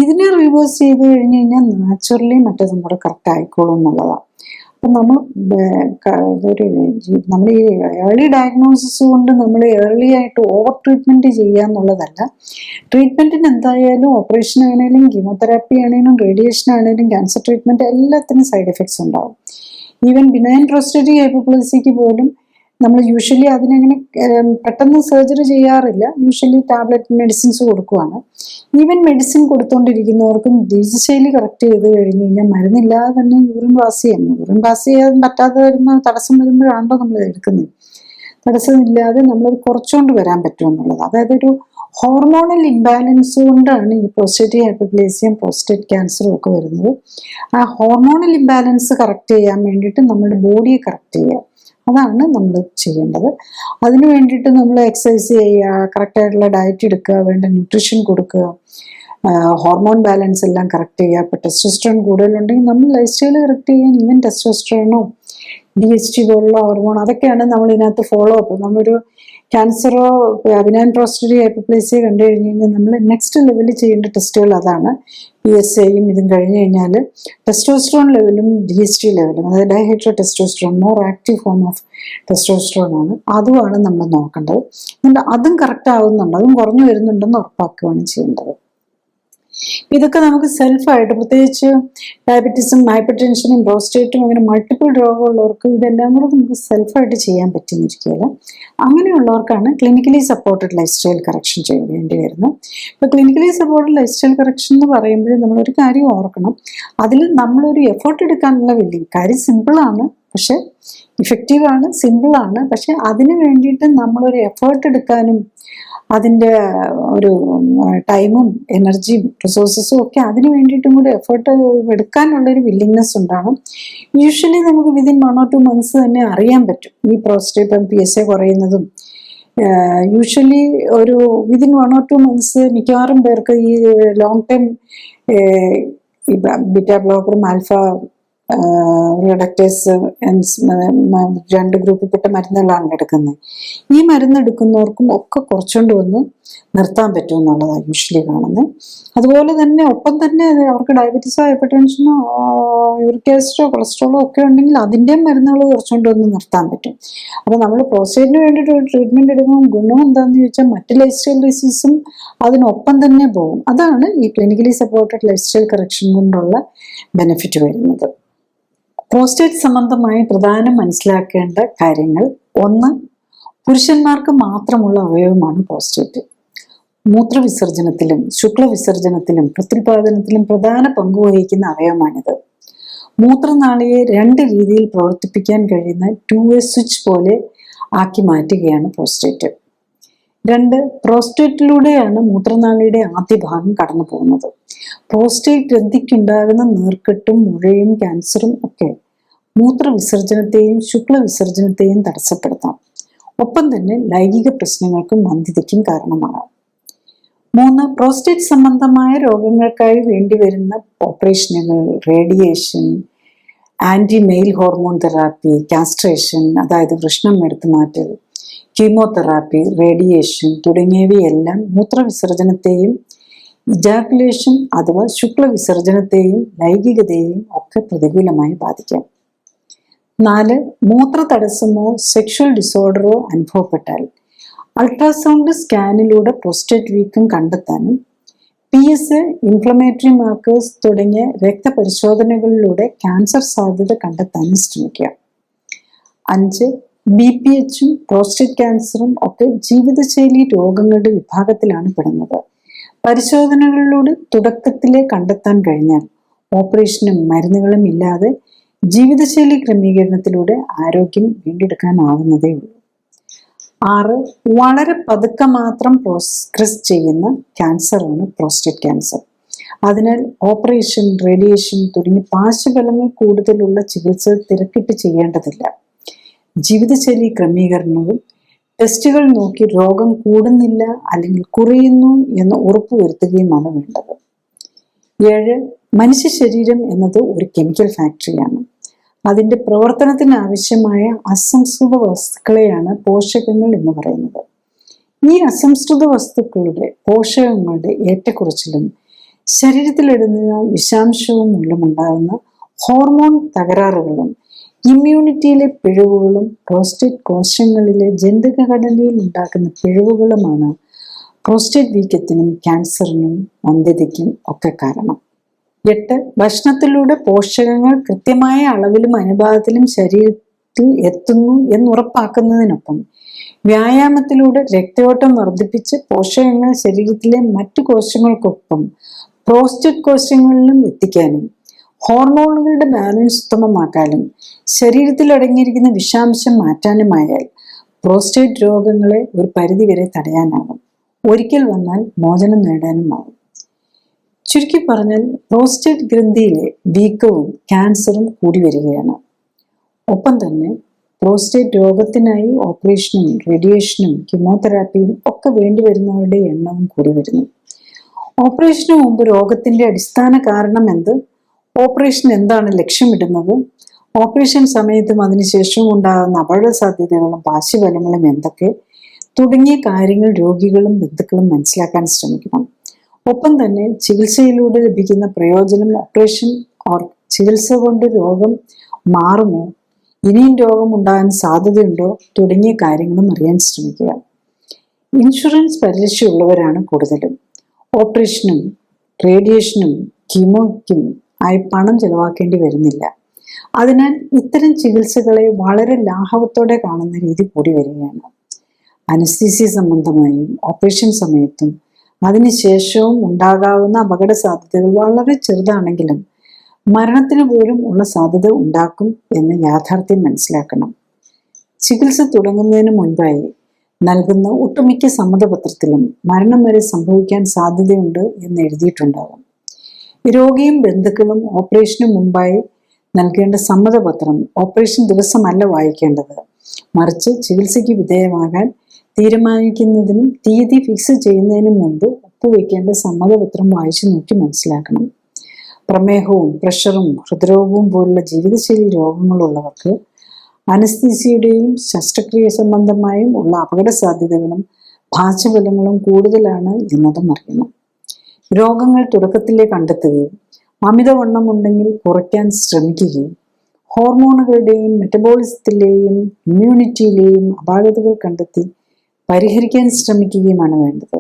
ഇതിനെ റിവേഴ്സ് ചെയ്ത് കഴിഞ്ഞ് കഴിഞ്ഞാൽ നാച്ചുറലി മറ്റേത് നമ്മുടെ കറക്റ്റ് ആയിക്കോളും എന്നുള്ളതാണ്. അപ്പം നമ്മൾ ഈ ഏർലി ഡയഗ്നോസിസ് കൊണ്ട് നമ്മൾ ഏർലി ആയിട്ട് ഓവർ ട്രീറ്റ്മെൻറ്റ് ചെയ്യുക എന്നുള്ളതല്ല. ട്രീറ്റ്മെൻറ്റിന് എന്തായാലും ഓപ്പറേഷൻ ആണെങ്കിലും കീമോതെറാപ്പി ആണെങ്കിലും റേഡിയേഷൻ ആണെങ്കിലും ക്യാൻസർ ട്രീറ്റ്മെൻറ്റ് എല്ലാത്തിനും സൈഡ് എഫക്ട്സ് ഉണ്ടാവും. ഈവൻ ബിനൈൻ പ്രോസ്റ്റേറ്റിക് ഹൈപ്പർപ്ലേസിക്ക് പോലും നമ്മൾ യൂഷ്വലി അതിനങ്ങനെ പെട്ടെന്ന് സർജറി ചെയ്യാറില്ല. യൂഷ്വലി ടാബ്ലറ്റ് മെഡിസിൻസ് കൊടുക്കുവാണ്. ഈവൻ മെഡിസിൻ കൊടുത്തുകൊണ്ടിരിക്കുന്നവർക്കും ജീവിതശൈലി കറക്റ്റ് ചെയ്ത് കഴിഞ്ഞ് കഴിഞ്ഞാൽ മരുന്നില്ലാതെ തന്നെ യൂറിൻ പാസ് ചെയ്യാൻ പറ്റാതെ വരുമ്പോൾ, തടസ്സം വരുമ്പോഴാണല്ലോ നമ്മൾ എടുക്കുന്നത്. തടസ്സമില്ലാതെ നമ്മളത് കുറച്ചുകൊണ്ട് വരാൻ പറ്റുമെന്നുള്ളത്. അതായത് ഒരു ഹോർമോണൽ ഇംബാലൻസ് കൊണ്ടാണ് ഈ പ്രോസ്റ്റേറ്റ് ഹൈപ്പർപ്ലേസിയയും പ്രോസ്റ്റേറ്റ് ക്യാൻസറും ഒക്കെ വരുന്നത്. ആ ഹോർമോണൽ ഇംബാലൻസ് കറക്റ്റ് ചെയ്യാൻ വേണ്ടിയിട്ട് നമ്മുടെ ബോഡിയെ കറക്റ്റ് ചെയ്യുക, അതാണ് നമ്മൾ ചെയ്യേണ്ടത്. അതിന് വേണ്ടിയിട്ട് നമ്മൾ എക്സസൈസ് ചെയ്യുക, കറക്റ്റായിട്ടുള്ള ഡയറ്റ് എടുക്കുക, വേണ്ട ന്യൂട്രീഷൻ കൊടുക്കുക, ഹോർമോൺ ബാലൻസ് എല്ലാം കറക്റ്റ് ചെയ്യുക. ഇപ്പോൾ ടെസ്റ്റോസ്റ്ററോൺ കൂടുതലുണ്ടെങ്കിൽ നമ്മൾ ലൈഫ് സ്റ്റൈൽ കറക്റ്റ് ചെയ്യാൻ ഈവൻ ടെസ്റ്റോസ്റ്ററോണോ DHT പോലുള്ള ഹോർമോൺ അതൊക്കെയാണ് നമ്മൾ ഇതിനകത്ത് ഫോളോ അപ്പ്. നമ്മളൊരു ക്യാൻസറോ ബിനൈൻ പ്രോസ്റ്റേറ്റ് ഹൈപ്പർപ്ലേസിയ കണ്ടു കഴിഞ്ഞ് കഴിഞ്ഞാൽ നമ്മൾ നെക്സ്റ്റ് ലെവലിൽ ചെയ്യേണ്ട ടെസ്റ്റുകൾ അതാണ്. PSAയും ഇതും കഴിഞ്ഞ് കഴിഞ്ഞാൽ ടെസ്റ്റോസ്റ്ററോൺ ലെവലും DHT ലെവലും, അതായത് dihydro testosterone, more active form of testosterone ആണ്, അതുമാണ് നമ്മൾ നോക്കേണ്ടത്. എന്നിട്ട് അതും കറക്റ്റ് ആവുന്നുണ്ട്, അതും കുറഞ്ഞു വരുന്നുണ്ടെന്ന് ഉറപ്പാക്കുകയാണ് ചെയ്യേണ്ടത്. ഇതൊക്കെ നമുക്ക് സെൽഫായിട്ട്, പ്രത്യേകിച്ച് ഡയബറ്റീസും ഹൈപ്പർ ടെൻഷനും പ്രോസ്റ്റേറ്റും അങ്ങനെ മൾട്ടിപ്പിൾ രോഗമുള്ളവർക്ക് ഇതെല്ലാം കൂടെ നമുക്ക് സെൽഫായിട്ട് ചെയ്യാൻ പറ്റുന്നിരിക്കുകയില്ല. അങ്ങനെയുള്ളവർക്കാണ് clinically supported life style correction വേണ്ടി വരുന്നത്. ഇപ്പോൾ clinically supported life style correction എന്ന് പറയുമ്പോൾ നമ്മളൊരു കാര്യം ഓർക്കണം, അതിൽ നമ്മളൊരു എഫേർട്ട് എടുക്കാനുള്ള കാര്യം സിമ്പിളാണ്, പക്ഷെ ഇഫക്റ്റീവാണ്, സിമ്പിളാണ്. പക്ഷെ അതിന് വേണ്ടിയിട്ട് നമ്മളൊരു എഫേർട്ട് എടുക്കാനും അതിൻ്റെ ഒരു ടൈമും എനർജിയും റിസോഴ്സസും ഒക്കെ അതിന് വേണ്ടിയിട്ടും കൂടി എഫേർട്ട് എടുക്കാനുള്ളൊരു വില്ലിങ്നെസ് ഉണ്ടാകും. യൂഷ്വലി നമുക്ക് വിതിൻ 1 or 2 months തന്നെ അറിയാൻ പറ്റും ഈ പ്രോസ്റ്റേറ്റ് PSA കുറയുന്നതും. യൂഷ്വലി ഒരു വിതിൻ 1 or 2 months മിക്കവാറും പേർക്ക് ഈ ലോങ് ടൈം ഈ ബീറ്റ ബ്ലോക്കറും ആൽഫ റിഡക്റ്റേഴ്സ്, രണ്ട് ഗ്രൂപ്പിൽപ്പെട്ട മരുന്നുകളാണ് എടുക്കുന്നത്. ഈ മരുന്ന് എടുക്കുന്നവർക്കും ഒക്കെ കുറച്ചുകൊണ്ട് വന്ന് നിർത്താൻ പറ്റും എന്നുള്ളതാണ് യൂഷ്വലി കാണുന്നത്. അതുപോലെ തന്നെ ഒപ്പം തന്നെ അവർക്ക് ഡയബറ്റീസോ ഹൈപ്പർ ടെൻഷനോ യൂറിക് ആസിഡോ കൊളസ്ട്രോളോ ഒക്കെ ഉണ്ടെങ്കിൽ അതിൻ്റെയും മരുന്നുകൾ കുറച്ചുകൊണ്ട് വന്ന് നിർത്താൻ പറ്റും. അപ്പോൾ നമ്മൾ പ്രോസ്റ്റേറ്റിന് വേണ്ടിയിട്ട് ഒരു ട്രീറ്റ്മെൻറ്റ് എടുക്കുമ്പോൾ ഗുണം എന്താണെന്ന് ചോദിച്ചാൽ മറ്റ് ലൈഫ് സ്റ്റൈൽ ഡിസീസും അതിനൊപ്പം തന്നെ പോകും. അതാണ് ഈ clinically supported life style correction കൊണ്ടുള്ള ബെനിഫിറ്റ് വരുന്നത്. പ്രോസ്റ്റേറ്റ് സംബന്ധമായി പ്രധാനം മനസ്സിലാക്കേണ്ട കാര്യങ്ങൾ: ഒന്ന്, പുരുഷന്മാർക്ക് മാത്രമുള്ള അവയവമാണ് പ്രോസ്റ്റേറ്റ്. മൂത്രവിസർജനത്തിലും ശുക്ലവിസർജനത്തിലും പ്രത്യുൽപാദനത്തിലും പ്രധാന പങ്കുവഹിക്കുന്ന അവയവമാണിത്. മൂത്രനാളിയെ രണ്ട് രീതിയിൽ പ്രവർത്തിപ്പിക്കാൻ കഴിയുന്ന 2-way സ്വിച്ച് പോലെ ആക്കി മാറ്റുകയാണ് പ്രോസ്റ്റേറ്റ്. രണ്ട്, പ്രോസ്റ്റേറ്റിലൂടെയാണ് മൂത്രനാളിയുടെ ആദ്യ ഭാഗം കടന്നു പോകുന്നത്. പ്രോസ്റ്റേറ്റ് ഗ്രന്ഥിക്കുണ്ടാകുന്ന നീർക്കെട്ടും മുഴയും ക്യാൻസറും ഒക്കെ മൂത്രവിസർജനത്തെയും ശുക്ലവിസർജനത്തെയും തടസ്സപ്പെടുത്താം. ഒപ്പം തന്നെ ലൈംഗിക പ്രശ്നങ്ങൾക്കും വന്ധ്യതയ്ക്കും കാരണമാകാം. മൂന്ന്, പ്രോസ്റ്റേറ്റ് സംബന്ധമായ രോഗങ്ങൾക്കായി വേണ്ടിവരുന്ന ഓപ്പറേഷനുകൾ, radiation, anti male hormone therapy, castration അതായത് വൃഷ്ണം എടുത്തു മാറ്റൽ, കീമോതെറാപ്പി, റേഡിയേഷൻ തുടങ്ങിയവയെല്ലാം മൂത്രവിസർജനത്തെയും ഇജാക്കുലേഷൻ അഥവാ ശുക്ലവിസർജനത്തെയും ലൈംഗികതയെയും ഒക്കെ പ്രതികൂലമായി ബാധിക്കാം. 4, മൂത്ര തടസ്സമോ സെക്ഷൽ ഡിസോർഡറോ അനുഭവപ്പെട്ടാൽ അൾട്രാസൗണ്ട് സ്കാനിലൂടെ പ്രോസ്റ്റേറ്റ് വീക്കം കണ്ടെത്താനും PSA, ഇൻഫ്ലമേറ്ററി മാർക്കേഴ്സ് തുടങ്ങിയ രക്തപരിശോധനകളിലൂടെ ക്യാൻസർ സാധ്യത കണ്ടെത്താനും ശ്രമിക്കുക. 5, BPH-ഉം പ്രോസ്റ്റേറ്റ് ക്യാൻസറും ഒക്കെ ജീവിതശൈലി രോഗങ്ങളുടെ വിഭാഗത്തിലാണ് പെടുന്നത്. പരിശോധനകളിലൂടെ തുടക്കത്തിലെ കണ്ടെത്താൻ കഴിഞ്ഞാൽ ഓപ്പറേഷനും മരുന്നുകളും ഇല്ലാതെ ജീവിതശൈലി ക്രമീകരണത്തിലൂടെ ആരോഗ്യം വീണ്ടെടുക്കാനാവുന്നതേ ഉള്ളൂ. 6, വളരെ പതുക്കെ മാത്രം പ്രോഗ്രസ് ചെയ്യുന്ന ക്യാൻസറാണ് പ്രോസ്റ്റേറ്റ് ക്യാൻസർ. അതിനാൽ ഓപ്പറേഷൻ, റേഡിയേഷൻ തുടങ്ങി പാർശ്വഫലങ്ങൾ കൂടുതലുള്ള ചികിത്സ തിരക്കിട്ട് ചെയ്യേണ്ടതില്ല. ജീവിതശൈലി ക്രമീകരണവും ടെസ്റ്റുകൾ നോക്കി രോഗം കൂടുന്നില്ല അല്ലെങ്കിൽ കുറയുന്നു എന്ന് ഉറപ്പുവരുത്തുകയുമാണ് വേണ്ടത്. 7, മനുഷ്യ ശരീരം എന്നത് ഒരു കെമിക്കൽ ഫാക്ടറിയാണ്. അതിൻ്റെ പ്രവർത്തനത്തിന് ആവശ്യമായ അസംസ്കൃത വസ്തുക്കളെയാണ് പോഷകങ്ങൾ എന്ന് പറയുന്നത്. ഈ അസംസ്കൃത വസ്തുക്കളുടെ പോഷകങ്ങളുടെ ഏറ്റക്കുറച്ചിലും ശരീരത്തിലിടുന്ന വിഷാംശവും മൂലമുണ്ടാകുന്ന ഹോർമോൺ തകരാറുകളും ഇമ്മ്യൂണിറ്റിയിലെ പിഴവുകളും പ്രോസ്റ്റേറ്റ് കോശങ്ങളിലെ ജനിതകഘടനയിൽ ഉണ്ടാക്കുന്ന പിഴവുകളുമാണ് പ്രോസ്റ്റേറ്റ് വീക്കത്തിനും ക്യാൻസറിനും വന്ധ്യതയ്ക്കും ഒക്കെ കാരണം. 8, ഭക്ഷണത്തിലൂടെ പോഷകങ്ങൾ കൃത്യമായ അളവിലും അനുപാതത്തിലും ശരീരത്തിൽ എത്തുന്നു എന്നുറപ്പാക്കുന്നതിനൊപ്പം വ്യായാമത്തിലൂടെ രക്തയോട്ടം വർദ്ധിപ്പിച്ച് പോഷകങ്ങൾ ശരീരത്തിലെ മറ്റു കോശങ്ങൾക്കൊപ്പം പ്രോസ്റ്റേറ്റ് കോശങ്ങളിലും എത്തിക്കാനും ഹോർമോണുകളുടെ ബാലൻസ് ഉത്തമമാക്കാനും ശരീരത്തിൽ അടങ്ങിയിരിക്കുന്ന വിഷാംശം മാറ്റാനുമായാൽ പ്രോസ്റ്റേറ്റ് രോഗങ്ങളെ ഒരു പരിധിവരെ തടയാനാകും. ഒരിക്കൽ വന്നാൽ മോചനം നേടാനുമാകും. ചുരുക്കി പറഞ്ഞാൽ പ്രോസ്റ്റേറ്റ് ഗ്രന്ഥിയിലെ വീക്കവും ക്യാൻസറും കൂടി വരികയാണ്. ഒപ്പം തന്നെ പ്രോസ്റ്റേറ്റ് രോഗത്തിനായി ഓപ്പറേഷനും റേഡിയേഷനും കീമോതെറാപ്പിയും ഒക്കെ വേണ്ടി വരുന്നവരുടെ എണ്ണവും കൂടി വരുന്നു. ഓപ്പറേഷന് മുമ്പ് രോഗത്തിന്റെ അടിസ്ഥാന കാരണം എന്ത്, ഓപ്പറേഷൻ എന്താണ് ലക്ഷ്യമിടുന്നത്, ഓപ്പറേഷൻ സമയത്തും അതിനുശേഷവും ഉണ്ടാകുന്ന അപകട സാധ്യതകളും പാർശ്വഫലങ്ങളും എന്തൊക്കെ തുടങ്ങിയ കാര്യങ്ങൾ രോഗികളും ബന്ധുക്കളും മനസ്സിലാക്കാൻ ശ്രമിക്കണം. ഒപ്പം തന്നെ ചികിത്സയിലൂടെ ലഭിക്കുന്ന പ്രയോജനം, ഓപ്പറേഷൻ ചികിത്സ കൊണ്ട് രോഗം മാറുമോ, ഇനിയും രോഗം ഉണ്ടാകാൻ സാധ്യതയുണ്ടോ തുടങ്ങിയ കാര്യങ്ങളും അറിയാൻ ശ്രമിക്കുക. ഇൻഷുറൻസ് പരിരക്ഷയുള്ളവരാണ് കൂടുതലും. ഓപ്പറേഷനും റേഡിയേഷനും കീമോയ്ക്കും ആയി പണം ചെലവാക്കേണ്ടി വരുന്നില്ല. അതിനാൽ ഇത്തരം ചികിത്സകളെ വളരെ ലാഘവത്തോടെ കാണുന്ന രീതി കൂടി വരികയാണ്. അനസ്തീസിയ സംബന്ധമായും ഓപ്പറേഷൻ സമയത്തും അതിനുശേഷവും ഉണ്ടാകാവുന്ന അപകട സാധ്യതകൾ വളരെ ചെറുതാണെങ്കിലും മരണത്തിന് പോലും ഉള്ള സാധ്യത ഉണ്ടാക്കും എന്ന് യാഥാർത്ഥ്യം മനസ്സിലാക്കണം. ചികിത്സ തുടങ്ങുന്നതിന് മുൻപായി നൽകുന്ന ഒട്ടുമിക്ക സമ്മതപത്രത്തിലും മരണം വരെ സംഭവിക്കാൻ സാധ്യതയുണ്ട് എന്ന് എഴുതിയിട്ടുണ്ടാകും. രോഗിയും ബന്ധുക്കളും ഓപ്പറേഷന് മുമ്പായി നൽകേണ്ട സമ്മതപത്രം ഓപ്പറേഷൻ ദിവസമല്ല വായിക്കേണ്ടത്, മറിച്ച് ചികിത്സയ്ക്ക് വിധേയമാകാൻ തീരുമാനിക്കുന്നതിനും തീയതി ഫിക്സ് ചെയ്യുന്നതിനും മുമ്പ് ഒപ്പുവെക്കേണ്ട സമ്മതപത്രം വായിച്ചു നോക്കി മനസ്സിലാക്കണം. പ്രമേഹവും പ്രഷറും ഹൃദ്രോഗവും പോലുള്ള ജീവിതശൈലി രോഗങ്ങളുള്ളവർക്ക് അനസ്തീസിയുടെയും ശസ്ത്രക്രിയ സംബന്ധമായും ഉള്ള അപകട സാധ്യതകളും പാർശ്വഫലങ്ങളും കൂടുതലാണ് എന്നതും അറിയണം. രോഗങ്ങൾ തുടക്കത്തിലേ കണ്ടെത്തുകയും അമിതവണ്ണം ഉണ്ടെങ്കിൽ കുറയ്ക്കാൻ ശ്രമിക്കുകയും ഹോർമോണുകളുടെയും മെറ്റബോളിസത്തിലെയും ഇമ്മ്യൂണിറ്റിയിലെയും അപാകതകൾ കണ്ടെത്തി പരിഹരിക്കാൻ ശ്രമിക്കുകയുമാണ് വേണ്ടത്.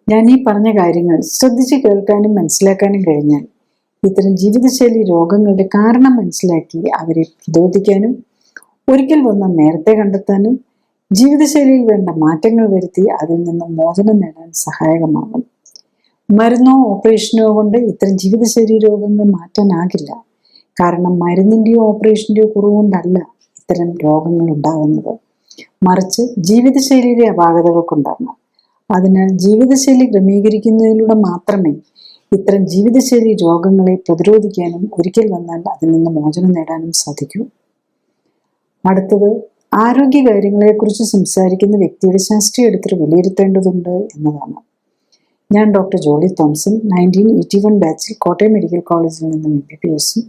ഞാൻ ഈ പറഞ്ഞ കാര്യങ്ങൾ ശ്രദ്ധിച്ച് കേൾക്കാനും മനസ്സിലാക്കാനും കഴിഞ്ഞാൽ ഇത്തരം ജീവിതശൈലി രോഗങ്ങളുടെ കാരണം മനസ്സിലാക്കി അവരെ പ്രതിരോധിക്കാനും ഒരിക്കൽ വന്ന നേരത്തെ കണ്ടെത്താനും ജീവിതശൈലിയിൽ വേണ്ട മാറ്റങ്ങൾ വരുത്തി അതിൽ നിന്നും മോചനം നേടാൻ സഹായകമാകും. മരുന്നോ ഓപ്പറേഷനോ കൊണ്ട് ഇത്തരം ജീവിതശൈലി രോഗങ്ങൾ മാറ്റാനാകില്ല. കാരണം മരുന്നിൻ്റെയോ ഓപ്പറേഷൻ്റെയോ കുറവുകൊണ്ടല്ല ഇത്തരം രോഗങ്ങൾ ഉണ്ടാകുന്നത്, മറിച്ച് ജീവിതശൈലിയിലെ അപാകതകൾ കൊണ്ടാണ്. അതിനാൽ ജീവിതശൈലി ക്രമീകരിക്കുന്നതിലൂടെ മാത്രമേ ഇത്തരം ജീവിതശൈലി രോഗങ്ങളെ പ്രതിരോധിക്കാനും ഒരിക്കൽ വന്നാൽ അതിൽ നിന്ന് മോചനം നേടാനും സാധിക്കൂ. അടുത്തത്, ആരോഗ്യകാര്യങ്ങളെക്കുറിച്ച് സംസാരിക്കുന്ന വ്യക്തിയുടെ ശാസ്ത്രീയ എടുത്ത് വിലയിരുത്തേണ്ടതുണ്ട് എന്നതാണ്. ഞാൻ ഡോക്ടർ ജോളി തോംസൺ 1981 ബാച്ചിൽ കോട്ടയം മെഡിക്കൽ കോളേജിൽ നിന്നും MBBSും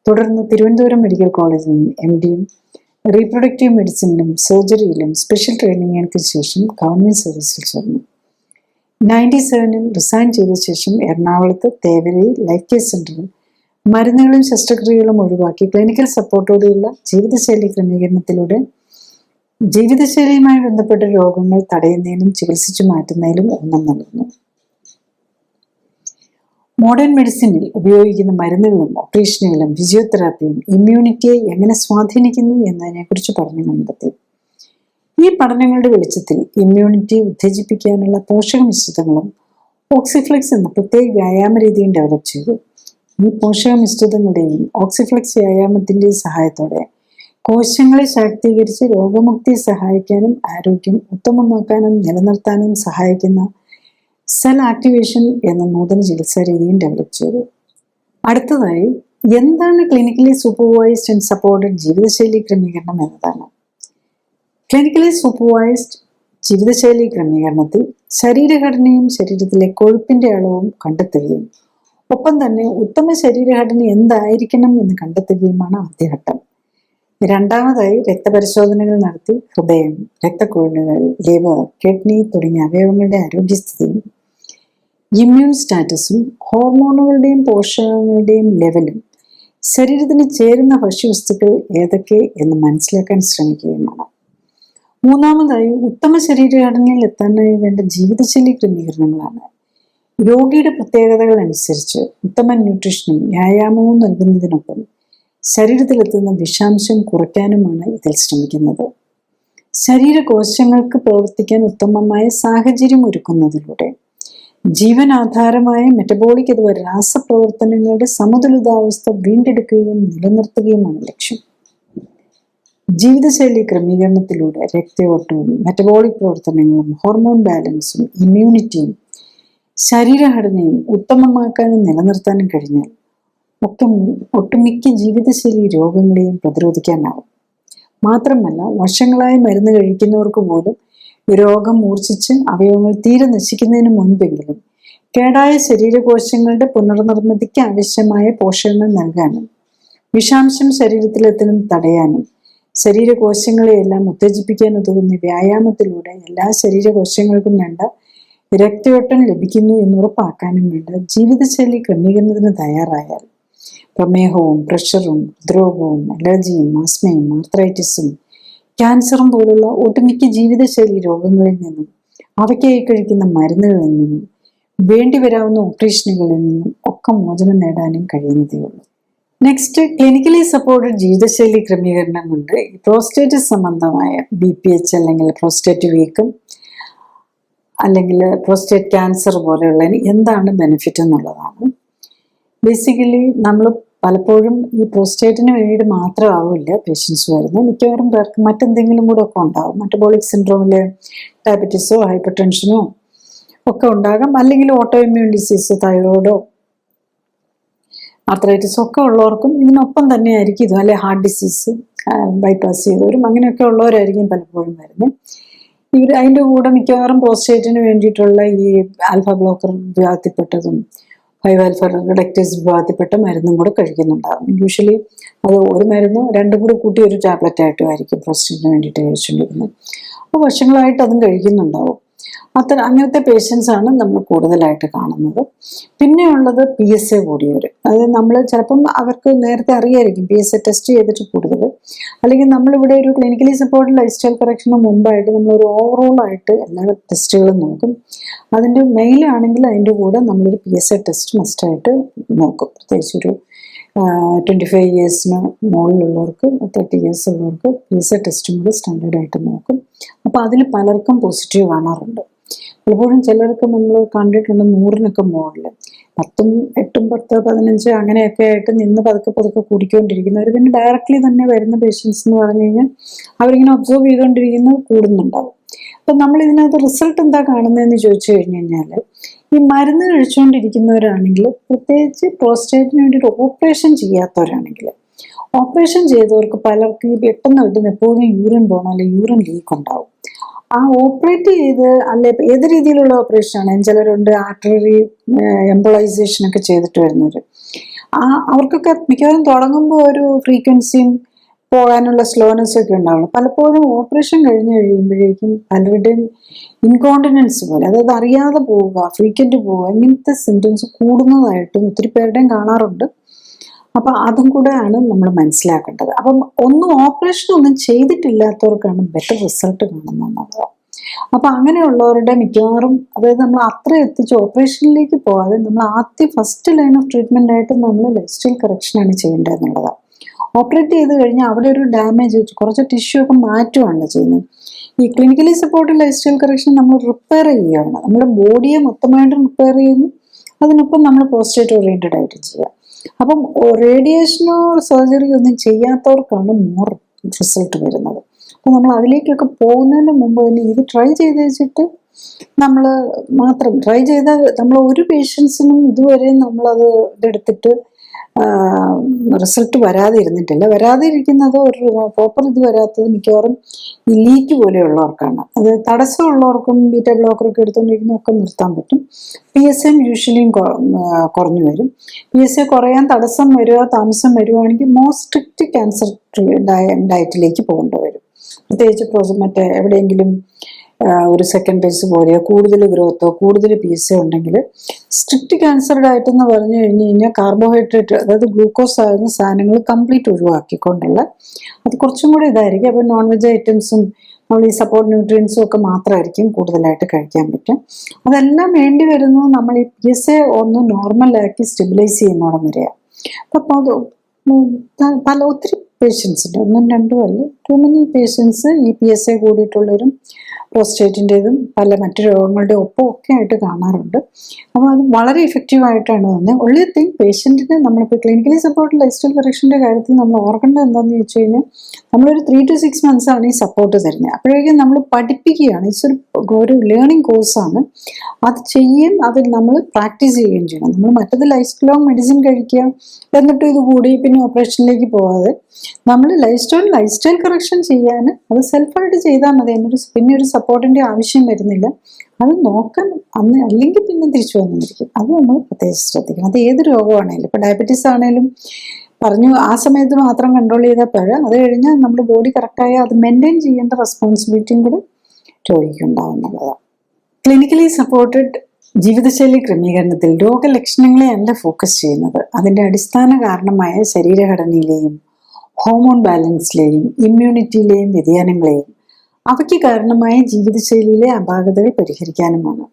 തുടർന്ന് തിരുവനന്തപുരം മെഡിക്കൽ കോളേജിൽ നിന്നും MDയും റീപ്രൊഡക്റ്റീവ് മെഡിസിനിലും സർജറിയിലും സ്പെഷ്യൽ ട്രെയിനിങ് എടുത്ത ശേഷം ഗവൺമെന്റ് സർവീസിൽ ചേർന്നു. 97 റിസൈൻ ചെയ്ത ശേഷം എറണാകുളത്ത് തേവരയിൽ ലൈഫ് കെയർ സെന്ററിൽ മരുന്നുകളും ശസ്ത്രക്രിയകളും ഒഴിവാക്കി ക്ലിനിക്കൽ സപ്പോർട്ടോടെയുള്ള ജീവിതശൈലി ക്രമീകരണത്തിലൂടെ ജീവിതശൈലിയുമായി ബന്ധപ്പെട്ട രോഗങ്ങൾ തടയുന്നതിനും ചികിത്സിച്ചു മാറ്റുന്നതിലും ഊന്നൽ നൽകുന്നു. മോഡേൺ മെഡിസിനിൽ ഉപയോഗിക്കുന്ന മരുന്നുകളും ഓപ്പറേഷനുകളും ഫിസിയോതെറാപ്പിയും ഇമ്മ്യൂണിറ്റിയെ എങ്ങനെ സ്വാധീനിക്കുന്നു എന്നതിനെക്കുറിച്ച് പഠനം കണ്ടെത്തി. ഈ പഠനങ്ങളുടെ വെളിച്ചത്തിൽ ഇമ്മ്യൂണിറ്റി ഉത്തേജിപ്പിക്കാനുള്ള പോഷക മിശ്രിതങ്ങളും ഓക്സിഫ്ലെക്സ് എന്ന പ്രത്യേക വ്യായാമ രീതിയും ഡെവലപ്പ് ചെയ്തു. ഈ പോഷക മിശ്രിതങ്ങളുടെയും ഓക്സിഫ്ലെക്സ് വ്യായാമത്തിൻ്റെയും സഹായത്തോടെ കോശങ്ങളെ ശാക്തീകരിച്ച് രോഗമുക്തിയെ സഹായിക്കാനും ആരോഗ്യം ഉത്തമമാക്കാനും നിലനിർത്താനും സഹായിക്കുന്ന സെൽ ആക്ടിവേഷൻ എന്ന നൂതന ചികിത്സാ രീതിയും ഡെവലപ്പ് ചെയ്തു. അടുത്തതായി, എന്താണ് ക്ലിനിക്കലി സൂപ്പർവൈസ്ഡ് ആൻഡ് സപ്പോർട്ടഡ് ജീവിതശൈലി ക്രമീകരണം എന്നതാണ്. ക്ലിനിക്കലി സൂപ്പർവൈസ്ഡ് ജീവിതശൈലി ക്രമീകരണത്തിൽ ശരീരഘടനയും ശരീരത്തിലെ കൊഴുപ്പിന്റെ അളവും കണ്ടെത്തുകയും ഒപ്പം തന്നെ ഉത്തമ ശരീരഘടന എന്തായിരിക്കണം എന്ന് കണ്ടെത്തുകയുമാണ് ആദ്യഘട്ടം. രണ്ടാമതായി, രക്തപരിശോധനകൾ നടത്തി ഹൃദയം, രക്തക്കുഴലുകൾ, ലിവർ, കിഡ്നി തുടങ്ങിയ അവയവങ്ങളുടെ ആരോഗ്യസ്ഥിതിയും ഇമ്മ്യൂൺ സ്റ്റാറ്റസും ഹോർമോണുകളുടെയും പോഷകങ്ങളുടെയും ലെവലും ശരീരത്തിന് ചേരുന്ന ഭക്ഷ്യവസ്തുക്കൾ ഏതൊക്കെ എന്ന് മനസ്സിലാക്കാൻ ശ്രമിക്കുകയുമാണ്. മൂന്നാമതായി, ഉത്തമ ശരീരഘടനയിൽ എത്താനായി വേണ്ട ജീവിതശൈലി ക്രമീകരണങ്ങളാണ്. രോഗിയുടെ പ്രത്യേകതകൾ അനുസരിച്ച് ഉത്തമ ന്യൂട്രീഷനും വ്യായാമവും നൽകുന്നതിനൊപ്പം ശരീരത്തിലെത്തുന്ന വിഷാംശം കുറയ്ക്കാനുമാണ് ഇതിൽ ശ്രമിക്കുന്നത്. ശരീരകോശങ്ങൾക്ക് പ്രവർത്തിക്കാൻ ഉത്തമമായ സാഹചര്യം ഒരുക്കുന്നതിലൂടെ ജീവനാധാരമായ മെറ്റബോളിക് അഥവാ രാസപ്രവർത്തനങ്ങളുടെ സമതുലിതാവസ്ഥ വീണ്ടെടുക്കുകയും നിലനിർത്തുകയുമാണ് ലക്ഷ്യം. ജീവിതശൈലി ക്രമീകരണത്തിലൂടെ രക്തയോട്ടവും മെറ്റബോളിക് പ്രവർത്തനങ്ങളും ഹോർമോൺ ബാലൻസും ഇമ്മ്യൂണിറ്റിയും ശരീരഘടനയും ഉത്തമമാക്കാനും നിലനിർത്താനും കഴിഞ്ഞാൽ ഒട്ടുമിക്ക ജീവിതശൈലി രോഗങ്ങളെയും പ്രതിരോധിക്കാനാവും. മാത്രമല്ല, വർഷങ്ങളായി മരുന്ന് കഴിക്കുന്നവർക്ക് പോലും രോഗം മൂർച്ഛിച്ച് അവയവങ്ങൾ തീരെ നശിക്കുന്നതിന് മുൻപെങ്കിലും കേടായ ശരീരകോശങ്ങളുടെ പുനർനിർമ്മിതിക്ക് ആവശ്യമായ പോഷകങ്ങൾ നൽകാനും വിഷാംശം ശരീരത്തിലെത്തുന്നത് തടയാനും ശരീരകോശങ്ങളെയെല്ലാം ഉത്തേജിപ്പിക്കാൻ ഉതകുന്ന വ്യായാമത്തിലൂടെ എല്ലാ ശരീരകോശങ്ങൾക്കും വേണ്ട രക്തയോട്ടം ലഭിക്കുന്നു എന്ന് ഉറപ്പാക്കാനും വേണ്ട ജീവിതശൈലി ക്രമീകരണത്തിന് തയ്യാറായാൽ പ്രമേഹവും പ്രഷറും ഹൃദ്രോഗവും അലർജിയും ആസ്മയും ആർത്രൈറ്റിസും ക്യാൻസറും പോലുള്ള ഒട്ടുമിക്ക ജീവിതശൈലി രോഗങ്ങളിൽ നിന്നും അവയ്ക്കായി കഴിക്കുന്ന മരുന്നുകളിൽ നിന്നും വേണ്ടി വരാവുന്ന ഓപ്പറേഷനുകളിൽ നിന്നും ഒക്കെ മോചനം നേടാനും കഴിയുന്നതേ ഉള്ളൂ. നെക്സ്റ്റ്, ക്ലിനിക്കലി സപ്പോർട്ടഡ് ജീവിതശൈലി ക്രമീകരണം കൊണ്ട് പ്രോസ്റ്റേറ്റ് സംബന്ധമായ BPH അല്ലെങ്കിൽ പ്രോസ്റ്റേറ്റ് വീക്കം അല്ലെങ്കിൽ പ്രോസ്റ്റേറ്റ് ക്യാൻസർ പോലെയുള്ളതിന് എന്താണ് ബെനിഫിറ്റ് എന്നുള്ളതാണ്. ബേസിക്കലി നമ്മൾ പലപ്പോഴും ഈ പ്രോസ്റ്റേറ്റിന് വേണ്ടിയിട്ട് മാത്രമാവില്ല പേഷ്യൻസ് വരുന്നത്. മിക്കവാറും പേർക്ക് മറ്റെന്തെങ്കിലും കൂടെ ഒക്കെ ഉണ്ടാകും. മെറ്റബോളിക് സിൻഡ്രോമിൽ ഡയബറ്റീസോ ഹൈപ്പർ ടെൻഷനോ ഒക്കെ ഉണ്ടാകാം, അല്ലെങ്കിൽ ഓട്ടോ ഇമ്മ്യൂൺ ഡിസീസ്, തൈറോയിഡോ ആർത്രൈറ്റിസോ ഒക്കെ ഉള്ളവർക്കും ഇതിനൊപ്പം തന്നെ ആയിരിക്കും ഇത്, അല്ലെ ഹാർട്ട് ഡിസീസ് ബൈപ്പാസ് ചെയ്തവരും അങ്ങനെയൊക്കെ ഉള്ളവരായിരിക്കും പലപ്പോഴും വരുന്നത്. ഇവർ അതിൻ്റെ കൂടെ മിക്കവാറും പ്രോസ്റ്റേറ്റിന് വേണ്ടിയിട്ടുള്ള ഈ ആൽഫ ബ്ലോക്കർ വ്യാപ്തിപ്പെട്ടതും ഹൈ വാൽവ് റിഡക്റ്റേഴ്സ് വിഭാഗത്തിൽപ്പെട്ട മരുന്നും കൂടെ കഴിക്കുന്നുണ്ടാകും. യൂഷ്വലി അത് ഒരു മരുന്ന് രണ്ടും കൂടി കൂട്ടി ഒരു ടാബ്ലറ്റ് ആയിട്ടും ആയിരിക്കും പ്രോസ്റ്റേറ്റിന് വേണ്ടിയിട്ട് കഴിച്ചുകൊണ്ടിരിക്കുന്നത്. അപ്പോൾ വർഷങ്ങളായിട്ട് അതും കഴിക്കുന്നുണ്ടാവും. അങ്ങനത്തെ പേഷ്യൻസ് ആണ് നമ്മൾ കൂടുതലായിട്ട് കാണുന്നത്. പിന്നെ ഉള്ളത് PSA കൂടിയവർ, അതായത് നമ്മൾ ചിലപ്പം അവർക്ക് നേരത്തെ അറിയായിരിക്കും PSA ടെസ്റ്റ് ചെയ്തിട്ട് കൂടുതൽ, അല്ലെങ്കിൽ നമ്മളിവിടെ ഒരു ക്ലിനിക്കലി സപ്പോർട്ടഡ് ലൈഫ് സ്റ്റൈൽ കറക്ഷന് മുമ്പായിട്ട് നമ്മളൊരു ഓവറോൾ ആയിട്ട് എല്ലാ ടെസ്റ്റുകളും നോക്കും. അതിൻ്റെ മെയിലാണെങ്കിൽ അതിൻ്റെ കൂടെ നമ്മളൊരു PSA ടെസ്റ്റ് മസ്റ്റായിട്ട് നോക്കും. പ്രത്യേകിച്ച് ഒരു 25 ഇയേഴ്സിന് മുകളിലുള്ളവർക്ക്, 30 ഇയേഴ്സ് ഉള്ളവർക്ക് PSA ടെസ്റ്റും കൂടി സ്റ്റാൻഡേർഡായിട്ട് നോക്കും. അപ്പോൾ അതിൽ പലർക്കും പോസിറ്റീവ് കാണാറുണ്ട്. പലപ്പോഴും ചിലർക്ക് നമ്മൾ കണ്ടിട്ടുണ്ട് 100-നൊക്കെ മുകളിൽ, 10, 8, 10, 15 അങ്ങനെയൊക്കെ ആയിട്ട് നിന്ന് പതുക്കെ പതുക്കെ കൂടിക്കൊണ്ടിരിക്കുന്നവർ. പിന്നെ ഡയറക്റ്റ്ലി തന്നെ വരുന്ന പേഷ്യൻസ് എന്ന് പറഞ്ഞു കഴിഞ്ഞാൽ അവരിങ്ങനെ ഒബ്സർവ് ചെയ്തുകൊണ്ടിരിക്കുന്നത് കൂടുന്നുണ്ടാവും. അപ്പം നമ്മൾ ഇതിനകത്ത് റിസൾട്ട് എന്താ കാണുന്നതെന്ന് ചോദിച്ചു കഴിഞ്ഞു കഴിഞ്ഞാൽ, ഈ മരുന്ന് കഴിച്ചുകൊണ്ടിരിക്കുന്നവരാണെങ്കിൽ, പ്രത്യേകിച്ച് പ്രോസ്റ്റേറ്റിന് വേണ്ടിയിട്ട് ഓപ്പറേഷൻ ചെയ്യാത്തവരാണെങ്കിൽ, ഓപ്പറേഷൻ ചെയ്തവർക്ക് പലർക്കും ഈ പെട്ടെന്ന് കിട്ടുന്ന എപ്പോഴും യൂറിൻ പോകണം, അല്ലെങ്കിൽ യൂറിൻ ലീക്ക് ഉണ്ടാവും. ആ ഓപ്പറേറ്റ് ചെയ്ത് അല്ലെ ഏത് രീതിയിലുള്ള ഓപ്പറേഷൻ ആണ്, ചിലരുണ്ട് ആർട്ടറി എംബോളൈസേഷൻ ഒക്കെ ചെയ്തിട്ട് വരുന്നവർ, അവർക്കൊക്കെ മിക്കവാറും തുടങ്ങുമ്പോൾ ഒരു ഫ്രീക്വൻസിയും പോകാനുള്ള സ്ലോനെസ് ഒക്കെ ഉണ്ടാവുള്ളൂ. പലപ്പോഴും ഓപ്പറേഷൻ കഴിഞ്ഞ് കഴിയുമ്പോഴേക്കും പലരുടെയും ഇൻകോണ്ടിനൻസ് പോലെ, അതായത് അറിയാതെ പോവുക, ഫ്രീക്വന്റ് പോവുക, ഇങ്ങനത്തെ സിംറ്റംസ് കൂടുന്നതായിട്ടും ഒത്തിരി പേരുടെയും കാണാറുണ്ട്. അപ്പൊ അതും കൂടെയാണ് നമ്മൾ മനസ്സിലാക്കേണ്ടത്. അപ്പം ഓപ്പറേഷൻ ഒന്നും ചെയ്തിട്ടില്ലാത്തവർക്കാണ് ബെറ്റർ റിസൾട്ട് കാണുന്നത്. അപ്പൊ അങ്ങനെയുള്ളവരുടെ മിക്കവാറും, അതായത് നമ്മൾ അത്ര എത്തിച്ച് ഓപ്പറേഷനിലേക്ക് പോകാതെ നമ്മൾ ആദ്യം ഫസ്റ്റ് ലൈൻ ഓഫ് ട്രീറ്റ്മെന്റ് ആയിട്ട് നമ്മൾ ലൈഫ് സ്റ്റൈൽ കറക്ഷൻ ആണ് ചെയ്യേണ്ടത് എന്നുള്ളതാണ്. ഓപ്പറേറ്റ് ചെയ്ത് കഴിഞ്ഞാൽ അവിടെ ഒരു ഡാമേജ് വെച്ച് കുറച്ച് ടിഷ്യൂ ഒക്കെ മാറ്റുകയാണ് ചെയ്യുന്നത്. ഈ clinically supported life style correction നമ്മൾ റിപ്പയർ ചെയ്യുകയാണ്, നമ്മുടെ ബോഡിയെ മൊത്തമായിട്ട് റിപ്പയർ ചെയ്യുന്നു. അതിനൊപ്പം നമ്മൾ പോസ്റ്റേറ്റ് ഓറിയന്റഡ് ആയിട്ട് ചെയ്യുക. അപ്പം റേഡിയേഷനോ സർജറിയോ ഒന്നും ചെയ്യാത്തവർക്കാണ് മോർ റിസൾട്ട് വരുന്നത്. അപ്പം നമ്മൾ അതിലേക്കൊക്കെ പോകുന്നതിന് മുമ്പ് തന്നെ ഇത് ട്രൈ ചെയ്ത് വെച്ചിട്ട് നമ്മൾ മാത്രം ട്രൈ ചെയ്താൽ, നമ്മൾ ഒരു പേഷ്യൻസിനും ഇതുവരെ നമ്മളത് ഇതെടുത്തിട്ട് റിസൾട്ട് വരാതെ ഇരിക്കുന്നത് ഒരു പ്രോപ്പർ ഇത് വരാത്തത് മിക്കവാറും ഈ ലീക്ക് പോലെയുള്ളവർക്കാണ്. അത് തടസ്സമുള്ളവർക്കും ബീറ്റ ബ്ലോക്കറൊക്കെ എടുത്തുകൊണ്ടിരിക്കുന്നതൊക്കെ നിർത്താൻ പറ്റും. PSA യൂഷ്വലിയും കുറഞ്ഞു വരും. PSA കുറയാൻ തടസ്സം താമസം വരുവാണെങ്കിൽ മോർ സ്ട്രിക്റ്റ് ക്യാൻസർ ഡയറ്റിലേക്ക് പോകേണ്ടി വരും. പ്രത്യേകിച്ച് മറ്റേ എവിടെയെങ്കിലും ഒരു സെക്കൻഡ് ഫേസ് പോലെയോ കൂടുതൽ ഗ്രോത്തോ കൂടുതൽ PSA ഉണ്ടെങ്കിൽ സ്ട്രിക്റ്റ് ക്യാൻസർ ഡയറ്റ് എന്ന് പറഞ്ഞു കഴിഞ്ഞു കഴിഞ്ഞാൽ കാർബോഹൈഡ്രേറ്റ്, അതായത് ഗ്ലൂക്കോസ് ആകുന്ന സാധനങ്ങൾ കംപ്ലീറ്റ് ഒഴിവാക്കിക്കൊണ്ടുള്ള, അത് കുറച്ചും കൂടി ഇതായിരിക്കും. അപ്പം നോൺ വെജ് ഐറ്റംസും നമ്മൾ ഈ സപ്പോർട്ട് ന്യൂട്രിയൻസും ഒക്കെ മാത്രമായിരിക്കും കൂടുതലായിട്ട് കഴിക്കാൻ പറ്റും. അതെല്ലാം വേണ്ടി വരുന്നത് നമ്മൾ ഈ PSA ഒന്ന് നോർമലാക്കി സ്റ്റെബിലൈസ് ചെയ്യുന്നോളം വരെയാണ്. അപ്പം ഒത്തിരി പേഷ്യൻസിൻ്റെ, 1-2 അല്ല, ടു മെനി പേഷ്യൻസ് ഈ PSA കൂടിയിട്ടുള്ളവരും പ്രോസ്റ്റേറ്റിൻ്റെതും പല മറ്റു രോഗങ്ങളുടെ ഒക്കെ ആയിട്ട് കാണാറുണ്ട്. അപ്പോൾ അത് വളരെ ഇഫക്റ്റീവായിട്ടാണ് വന്നത്. ഒള്ളി തിങ് പേഷ്യൻറ്റിന് നമ്മളിപ്പോൾ ക്ലിനിക്കലി സപ്പോർട്ട് ലൈഫ് സ്റ്റൈൽ കറക്ഷൻ്റെ കാര്യത്തിൽ നമ്മൾ ഓർക്കേണ്ടത് എന്താണെന്ന് ചോദിച്ചു കഴിഞ്ഞാൽ, നമ്മളൊരു 3 to 6 months ആണ് ഈ സപ്പോർട്ട് തരുന്നത്. അപ്പോഴേക്കും നമ്മൾ പഠിപ്പിക്കുകയാണ്. ഒരു ലേണിംഗ് കോഴ്സാണ്. അത് അതിൽ നമ്മൾ പ്രാക്ടീസ് ചെയ്യുകയും ചെയ്യണം. നമ്മൾ മറ്റത് ലൈഫ് ലോങ് മെഡിസിൻ കഴിക്കുക, എന്നിട്ടും ഇത് കൂടി പിന്നെ ഓപ്പറേഷനിലേക്ക് പോകാതെ നമ്മൾ ലൈഫ് സ്റ്റൈൽ കറക്ഷൻ ചെയ്യാൻ അത് സെൽഫായിട്ട് ചെയ്താൽ മതി. പിന്നെ ഒരു സപ്പോർട്ടിൻ്റെ ആവശ്യം വരുന്നില്ല. അത് നോക്കാൻ അല്ലെങ്കിൽ പിന്നെ തിരിച്ചു വന്നിരിക്കും. അത് നമ്മൾ പ്രത്യേകിച്ച് ശ്രദ്ധിക്കണം. അത് ഏത് രോഗമാണേലും, ഇപ്പോൾ ഡയബറ്റീസ് ആണേലും പറഞ്ഞു ആ സമയത്ത് മാത്രം കൺട്രോൾ ചെയ്താൽ പോരാ, അത് കഴിഞ്ഞാൽ നമ്മുടെ ബോഡി കറക്റ്റായി അത് മെയിൻറ്റെയിൻ ചെയ്യേണ്ട റെസ്പോൺസിബിലിറ്റിയും കൂടെ രോഗിക്കുണ്ടാവുന്നതാണ്. ക്ലിനിക്കലി സപ്പോർട്ടഡ് ജീവിതശൈലി ക്രമീകരണത്തിൽ രോഗലക്ഷണങ്ങളെ അല്ല ഫോക്കസ് ചെയ്യുന്നത്, അതിൻ്റെ അടിസ്ഥാന കാരണമായ ശരീരഘടനയിലെയും ഹോർമോൺ ബാലൻസിലെയും ഇമ്മ്യൂണിറ്റിയിലെയും വ്യതിയാനങ്ങളെയും അവയ്ക്ക് കാരണമായ ജീവിതശൈലിയിലെ അപാകതകൾ പരിഹരിക്കാനുമാണ്.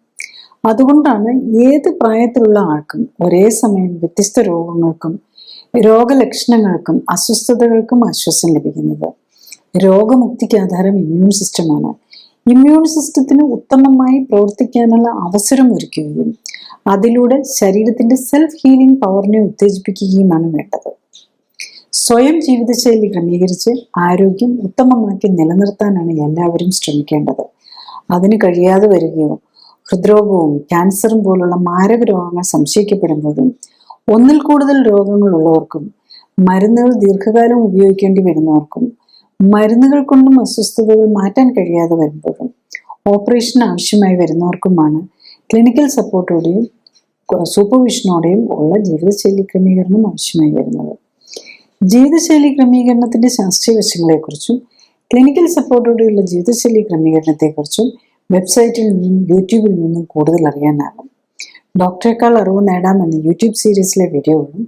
അതുകൊണ്ടാണ് ഏത് പ്രായത്തിലുള്ള ആൾക്കും ഒരേ സമയം വ്യത്യസ്ത രോഗങ്ങൾക്കും രോഗലക്ഷണങ്ങൾക്കും അസ്വസ്ഥതകൾക്കും ആശ്വാസം ലഭിക്കുന്നത്. രോഗമുക്തിക്ക് ആധാരം ഇമ്മ്യൂൺ സിസ്റ്റമാണ്. ഇമ്മ്യൂൺ സിസ്റ്റത്തിന് ഉത്തമമായി പ്രവർത്തിക്കാനുള്ള അവസരം ഒരുക്കുകയും അതിലൂടെ ശരീരത്തിന്റെ സെൽഫ് ഹീലിംഗ് പവറിനെ ഉത്തേജിപ്പിക്കുകയുമാണ് വേണ്ടത്. സ്വയം ജീവിതശൈലി ക്രമീകരിച്ച് ആരോഗ്യം ഉത്തമമാക്കി നിലനിർത്താനാണ് എല്ലാവരും ശ്രമിക്കേണ്ടത്. അതിന് കഴിയാതെ വരികയോ ഹൃദ്രോഗവും ക്യാൻസറും പോലുള്ള മാരക രോഗങ്ങൾ സംശയിക്കപ്പെടുമ്പോഴും ഒന്നിൽ കൂടുതൽ രോഗങ്ങളുള്ളവർക്കും മരുന്നുകൾ ദീർഘകാലം ഉപയോഗിക്കേണ്ടി വരുന്നവർക്കും മരുന്നുകൾ കൊണ്ടും അസ്വസ്ഥതകൾ മാറ്റാൻ കഴിയാതെ വരുമ്പോഴും ഓപ്പറേഷൻ ആവശ്യമായി വരുന്നവർക്കുമാണ് ക്ലിനിക്കൽ സപ്പോർട്ടോടെയും സൂപ്പർവിഷനോടെയും ഉള്ള ജീവിതശൈലി ക്രമീകരണം ആവശ്യമായി വരുന്നത്. ജീവിതശൈലി ക്രമീകരണത്തിന്റെ ശാസ്ത്രീയ വശങ്ങളെക്കുറിച്ചും ക്ലിനിക്കൽ സപ്പോർട്ടോടെയുള്ള ജീവിതശൈലി ക്രമീകരണത്തെക്കുറിച്ചും വെബ്സൈറ്റിൽ നിന്നും യൂട്യൂബിൽ നിന്നും കൂടുതൽ അറിയാനാകും. ഡോക്ടറേക്കാൾ അറിവ് നേടാം എന്ന യൂട്യൂബ് സീരീസിലെ വീഡിയോകളും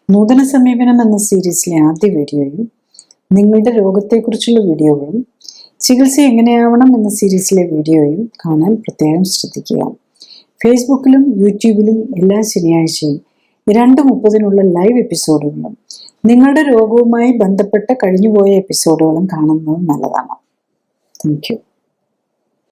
നൂതന സമീപനം എന്ന സീരീസിലെ ആദ്യ വീഡിയോയും നിങ്ങളുടെ രോഗത്തെക്കുറിച്ചുള്ള വീഡിയോകളും ചികിത്സ എങ്ങനെയാവണം എന്ന സീരീസിലെ വീഡിയോയും കാണാൻ പ്രത്യേകം ശ്രദ്ധിക്കുക. ഫേസ്ബുക്കിലും യൂട്യൂബിലും എല്ലാ ശനിയാഴ്ചയും 2:30 ലൈവ് എപ്പിസോഡുകളും നിങ്ങളുടെ രോഗവുമായി ബന്ധപ്പെട്ട കഴിഞ്ഞുപോയ എപ്പിസോഡുകളും കാണുന്നത് നല്ലതാണ്. Thank you.